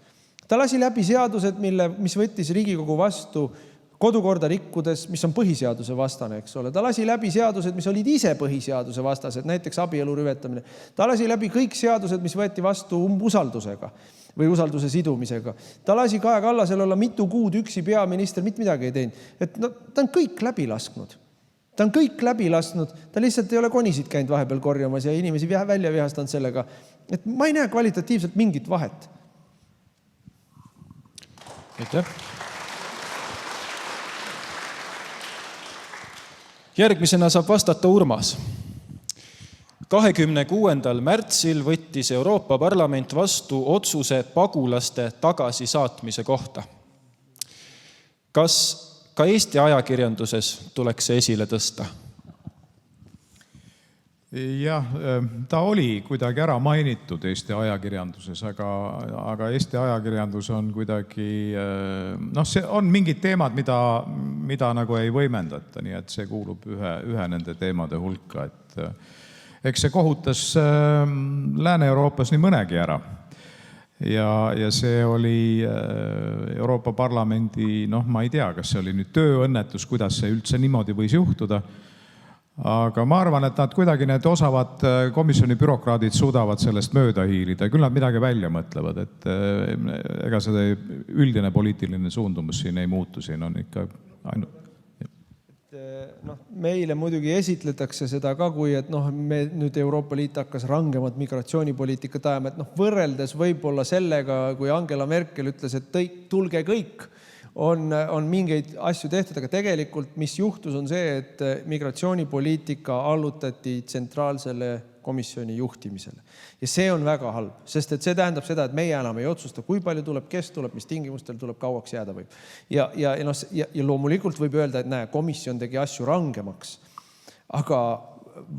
Ta lasi läbi seadused, mis võttis Riigikogu vastu kodukorda rikkudes, mis on põhiseaduse vastane, eks ole. Ta lasi läbi seadused, mis olid ise põhiseaduse vastased, näiteks abielu rüvetamine. Ta lasi läbi kõik seadused, mis võeti vastu umbusaldusega või usalduse sidumisega. Ta lasi Kaja Kallasel olla mitu kuud üksi peaminister, mitte midagi ei teinud. Et ta on kõik läbi lasknud. Ta on kõik läbi lasknud, ta lihtsalt ei ole konisid käinud vahepeal korjamas ja inimesi välja vihastanud sellega. Et ma ei näe kvalitatiivselt mingit vahet. Aitäh. Järgmisena saab vastata Urmas. 26. märtsil võttis Euroopa Parlament vastu otsuse pagulaste tagasisaatmise kohta. Kas ka Eesti ajakirjanduses tuleks see esile tõsta? Jah, ta oli kuidagi ära mainitud Eesti ajakirjanduses, aga Eesti ajakirjandus on kuidagi, see on mingid teemad, mida nagu ei võimendata, nii et see kuulub ühe nende teemade hulka, et eks see kohutas Lääne-Euroopas nii mõnegi ära. Ja see oli Euroopa Parlamendi, ma ei tea, kas see oli nüüd tööõnnetus, kuidas see üldse niimoodi võis juhtuda. Aga ma arvan, et nad kuidagi need osavad komisjoni bürokraadid suudavad sellest mööda hiilida. Küll nad midagi välja mõtlevad, et ega see üldine poliitiline suundumus siin ei muutu, siin on ikka ainult. Meile muidugi esitletakse seda ka, kui et me nüüd Euroopa Liit hakkas rangemat migratsioonipoliitikat ajama, et võrreldes võib-olla sellega, kui Angela Merkel ütles, et tulge kõik, on mingeid asju tehtud, aga tegelikult mis juhtus on see, et migratsioonipoliitika allutati tsentraalsele komisjoni juhtimisele. Ja see on väga halb, sest et see tähendab seda, et meie enam ei otsusta, kui palju tuleb, kes tuleb, mis tingimustel tuleb, kauaks jääda võib. Ja loomulikult võib öelda, et komisjon tegi asju rangemaks, aga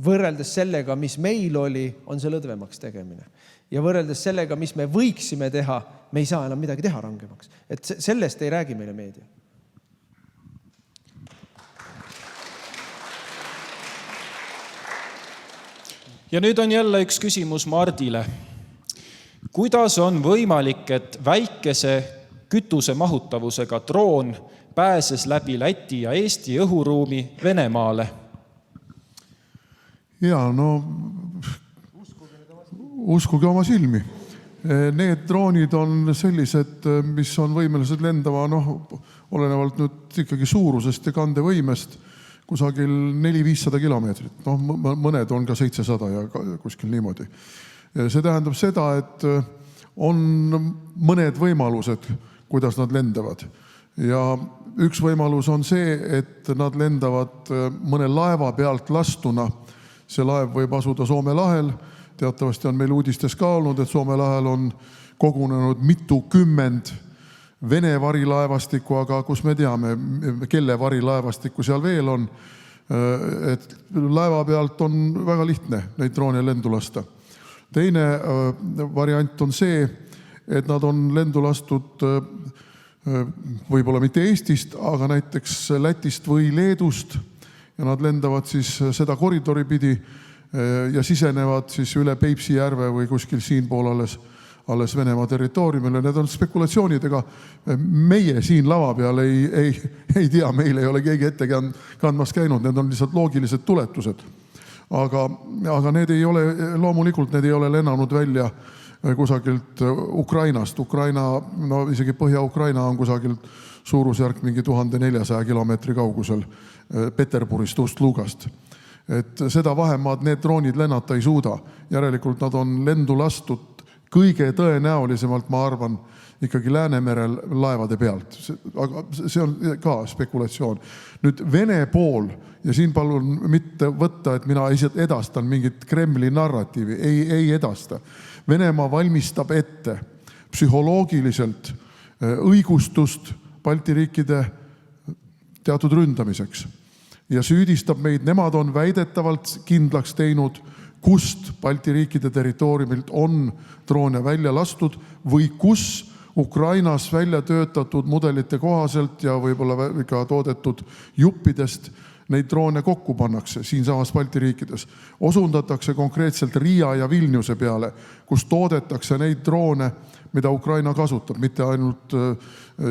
võrreldes sellega, mis meil oli, on see lõdvemaks tegemine. Ja võrreldes sellega, mis me võiksime teha, me ei saa enam midagi teha rangemaks. Et sellest ei räägi meile meedia. Ja nüüd on jälle üks küsimus Mardile. Kuidas on võimalik, et väikese kütuse mahutavusega droon pääses läbi Läti ja Eesti õhuruumi Venemaale? Ja, uskuge oma silmi. Need droonid on sellised, mis on võimelised lendama, olenevalt nüüd ikkagi suurusest ja kandevõimest, kusagil 400-500 kilomeetrit. Mõned on ka 700 ja kuskil niimoodi. See tähendab seda, et on mõned võimalused, kuidas nad lendavad. Ja üks võimalus on see, et nad lendavad mõne laeva pealt lastuna. See laev võib asuda Soome lahel. Teatavasti on meil uudistes ka olnud, et Soome lahel on kogunenud mitukümmend Vene varilaevastikku, aga kus me teame, kelle varilaevastikku seal veel on. Et laeva pealt on väga lihtne neid droone lendu lasta. Teine variant on see, et nad on lendu lastud võib-olla mitte Eestist, aga näiteks Lätist või Leedust ja nad lendavad siis seda koridori pidi ja sisenevad siis üle Peipsi järve või kuskil siinpool alles Venemaa territooriumile. Need on spekulatsioonidega. Meie siin lava peal ei tea, meil ei ole keegi ette kandmas käinud. Need on lihtsalt loogilised tuletused. Aga need ei ole, loomulikult need ei ole lennanud välja kusagilt Ukrainast. Ukraina, isegi Põhja-Ukraina on kusagilt suurusjärk mingi 1400 kilomeetri kaugusel Peterburist, Ust-Lugast. Et seda vahemaad need droonid lennata ei suuda. Järelikult nad on lendu lastud kõige tõenäolisemalt, ma arvan, ikkagi Läänemerel laevade pealt. Aga see on ka spekulatsioon. Nüüd Vene pool, ja siin palun mitte võtta, et mina edastan mingit Kremli narratiivi, ei edasta. Venemaa valmistab ette psühholoogiliselt õigustust Balti riikide teatud ründamiseks. Ja süüdistab meid, nemad on väidetavalt kindlaks teinud, kust Balti riikide territooriumilt on droone välja lastud või kus Ukrainas välja töötatud mudelite kohaselt ja võib-olla ka toodetud juppidest neid droone kokku pannakse siinsamas Balti riikides. Osundatakse konkreetselt Riia ja Vilniuse peale, kus toodetakse neid droone, mida Ukraina kasutab, mitte ainult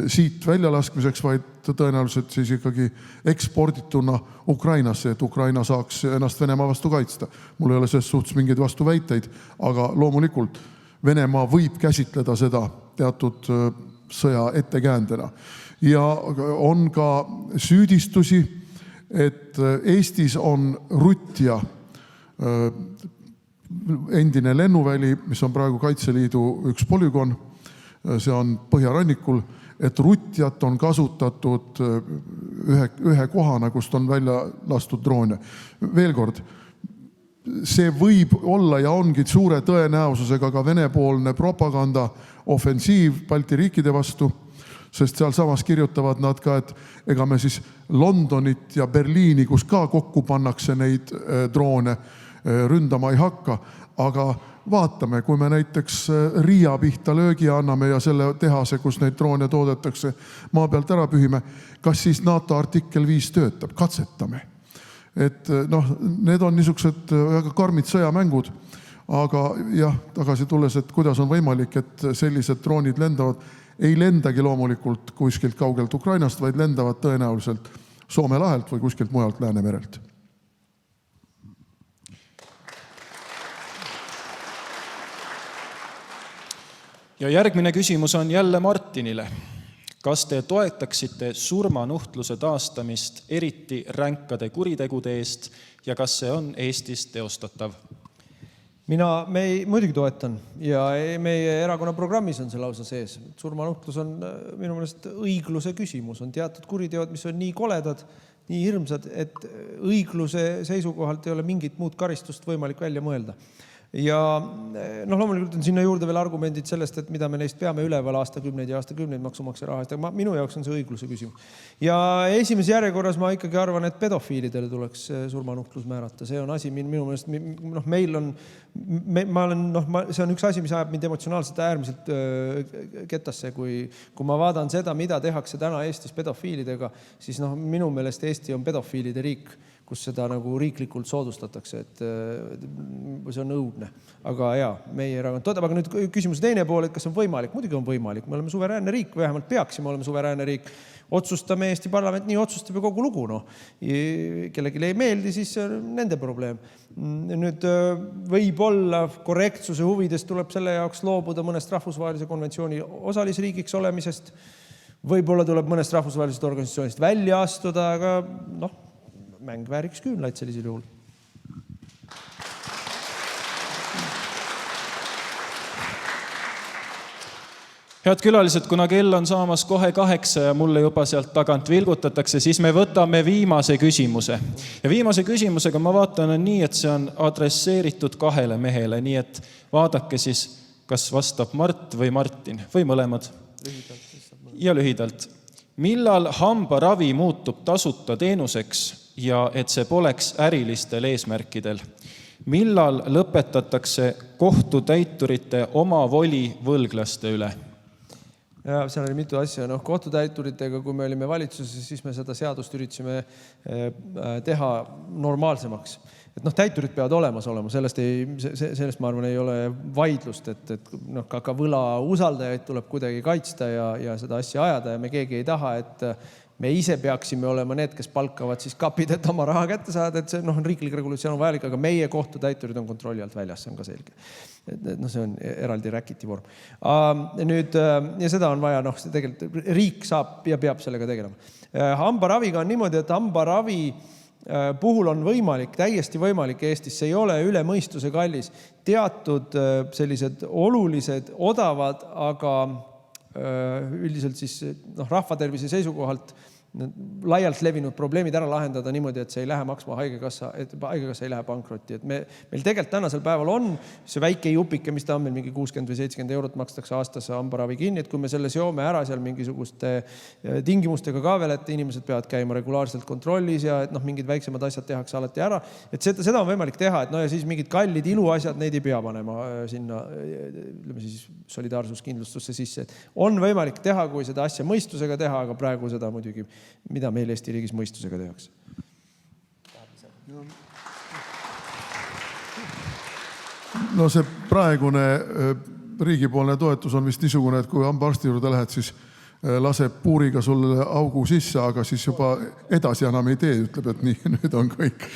siit väljalaskmiseks, vaid tõenäoliselt siis ikkagi ekspordituna Ukrainasse, et Ukraina saaks ennast Venemaa vastu kaitsta. Mul ei ole selles suhtes mingeid vastuväiteid, aga loomulikult Venemaa võib käsitleda seda teatud sõja ettekäändena. Ja on ka süüdistusi, et Eestis on Rutja endine lennuväli, mis on praegu Kaitseliidu üks polügoon, see on põhjarannikul, et rutjat on kasutatud ühe kohana, kust on välja lastud droone. Veel kord, see võib olla ja ongi suure tõenäosusega ka Vene-poolne propaganda ofensiiv Balti riikide vastu, sest sealsamas kirjutavad nad ka, et ega me siis Londonit ja Berliini, kus ka kokku pannakse neid droone, ründama ei hakka, aga vaatame, kui me näiteks Riia pihta löögi anname ja selle tehase, kus neid droone toodetakse, maa pealt ära pühime, kas siis NATO artikkel 5 töötab? Katsetame. Et need on niisugused väga karmid sõjamängud, aga jah, tagasi tulles, et kuidas on võimalik, et sellised droonid lendavad, ei lendagi loomulikult kuskilt kaugelt Ukrainast, vaid lendavad tõenäoliselt Soome lahelt või kuskilt mujalt Läänemerelt. Ja järgmine küsimus on jälle Martinile. Kas te toetaksite surmanuhtluse taastamist eriti ränkade kuritegude eest ja kas see on Eestis teostatav? Muidugi toetan ja meie erakonna programmis on see lausa sees. Surmanuhtlus on minu meelest õigluse küsimus. On teatud kuriteod, mis on nii koledad, nii hirmsad, et õigluse seisukohalt ei ole mingit muud karistust võimalik välja mõelda. Ja loomulikult on sinna juurde veel argumendid sellest, et mida me neist peame üleval aastakümneid ja aastakümneid maksumaksja rahast, aga minu jaoks on see õigluse küsimus. Ja esimeses järjekorras ma ikkagi arvan, et pedofiilidele tuleks surmanuhtlus määrata. See on asi minu meelest, meil on, see on üks asi, mis ajab mind emotsionaalselt äärmiselt ketasse, kui ma vaatan seda, mida tehakse täna Eestis pedofiilidega, siis minu meelest Eesti on pedofiilide riik, kus seda nagu riiklikult soodustatakse, et see on õudne. Aga jaa, meie erakond toetab. Aga nüüd küsimuse teine pool, et kas on võimalik? Muidugi on võimalik. Me oleme suveräänne riik, vähemalt peaksime olema suveräänne riik. Otsustame Eesti parlament, nii otsustab ja kogu lugu. Kellelegi ei meeldi, siis nende probleem. Nüüd võib-olla korrektsuse huvides tuleb selle jaoks loobuda mõnest rahvusvahelise konventsiooni osalisriigiks olemisest. Võib-olla tuleb mõnest rahvusvahelisest organisatsioonist välja astuda, aga mäng vääriks küünlaid sellisel juhul. Head külalised, kuna kell on saamas kohe 8 ja mulle juba sealt tagant vilgutatakse, siis me võtame viimase küsimuse. Ja viimase küsimusega ma vaatan on nii, et see on adresseeritud 2 mehele, nii et vaadake siis, kas vastab Mart või Martin või mõlemad. Ja lühidalt. Millal hambaravi muutub tasuta teenuseks ja et see poleks ärilistel eesmärkidel? Millal lõpetatakse kohtutäiturite omavoli võlglaste üle? Ja seal oli mitu asja. Kohtutäituritega, kui me olime valitsuses, siis me seda seadust üritasime teha normaalsemaks. Täiturid peavad olemas olema, sellest ma arvan ei ole vaidlust, et ka võla usaldajaid tuleb kuidagi kaitsta ja seda asja ajada ja me keegi ei taha, et me ise peaksime olema need, kes palkavad siis kapid, et oma raha kätte saada, et see riiklik regulatsioon on vajalik, aga meie kohtutäiturid on kontrolli alt väljas, see on ka selge. See on eraldi räkiti vorm. Ja seda on vaja, tegelikult riik saab ja peab sellega tegelema. Hambaraviga on niimoodi, et hambaravi puhul on võimalik, täiesti võimalik Eestis, see ei ole üle mõistuse kallis, teatud sellised olulised, odavad, aga üldiselt siis rahvatervise seisukohalt laialt levinud probleemid ära lahendada niimoodi, et see ei lähe maksma haigekassa, et haigekassa ei lähe pankrotti. Et meil tegelikult tänasel päeval on see väike jupike, mis ta on meil mingi 60 või 70 eurot makstakse aastase hambaravi kinni, et kui me selle seome ära seal mingisuguste tingimustega ka veel, et inimesed peavad käima regulaarselt kontrollis ja et mingid väiksemad asjad tehakse alati ära, et seda on võimalik teha, et ja siis mingid kallid iluasjad, neid ei pea panema sinna, ütleme siis solidaarsuskindlustusse sisse. On võimalik teha, kui seda asja mõistusega teha, aga praegu seda muidugi mida meil Eesti riigis mõistusega tehakse. See praegune riigipoolne toetus on vist niisugune, et kui hambaarsti juurde lähed, siis laseb puuriga sulle augu sisse, aga siis juba edasi enam ei tee, ütleb, et nii, nüüd on kõik.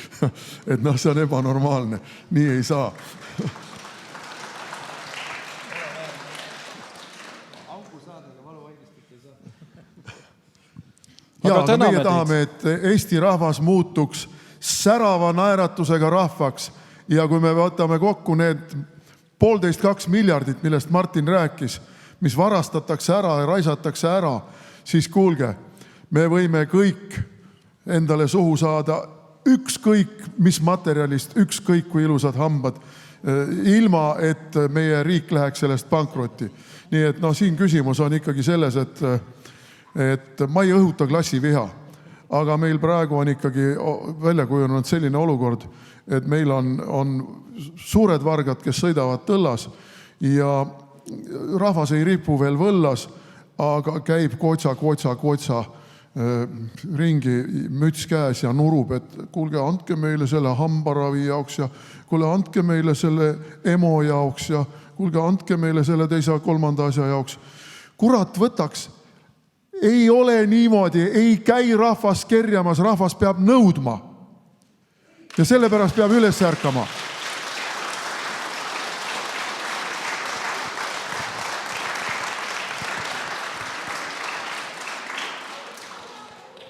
Et see on ebanormaalne. Nii ei saa. Aga meie tahame, et Eesti rahvas muutuks särava naeratusega rahvaks ja kui me võtame kokku need 1,5–2 miljardit, millest Martin rääkis, mis varastatakse ära ja raisatakse ära, siis kuulge, me võime kõik endale suhu saada ükskõik mis materjalist, ükskõik kui ilusad hambad, ilma et meie riik läheks sellest pankrotti. Nii et siin küsimus on ikkagi selles, et ma ei õhuta klassiviha, aga meil praegu on ikkagi välja kujunenud selline olukord, et meil on suured vargad, kes sõidavad tõllas ja rahvas ei ripu veel võllas, aga käib kotsa ringi müts käes ja nurub, et kuulge, andke meile selle hambaravi jaoks ja kuule, andke meile selle emo jaoks ja kuulge, andke meile selle teise kolmanda asja jaoks. Kurat võtaks, ei ole niimoodi, ei käi rahvas kerjamas, rahvas peab nõudma. Ja sellepärast peab üles ärkama.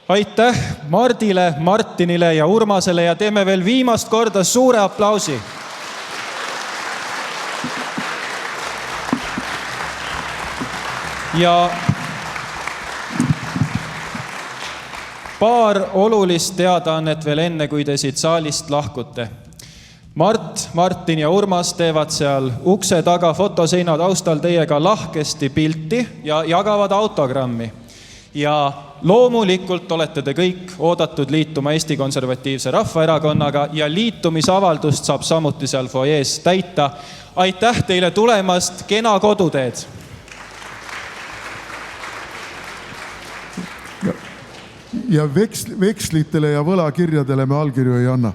Aitäh Mardile, Martinile ja Urmasele ja teeme veel viimast korda suure aplausi. Ja paar olulist teadaannet veel enne, kui te siit saalist lahkute. Mart, Martin ja Urmas teevad seal ukse taga fotoseina taustal teiega lahkesti pilti ja jagavad autogrammi. Ja loomulikult olete te kõik oodatud liituma Eesti Konservatiivse Rahvaerakonnaga ja liitumisavaldust saab samuti seal foyees täita. Aitäh teile tulemast, kena koduteed! Ja vekslitele ja võlakirjadele me allkirju ei anna.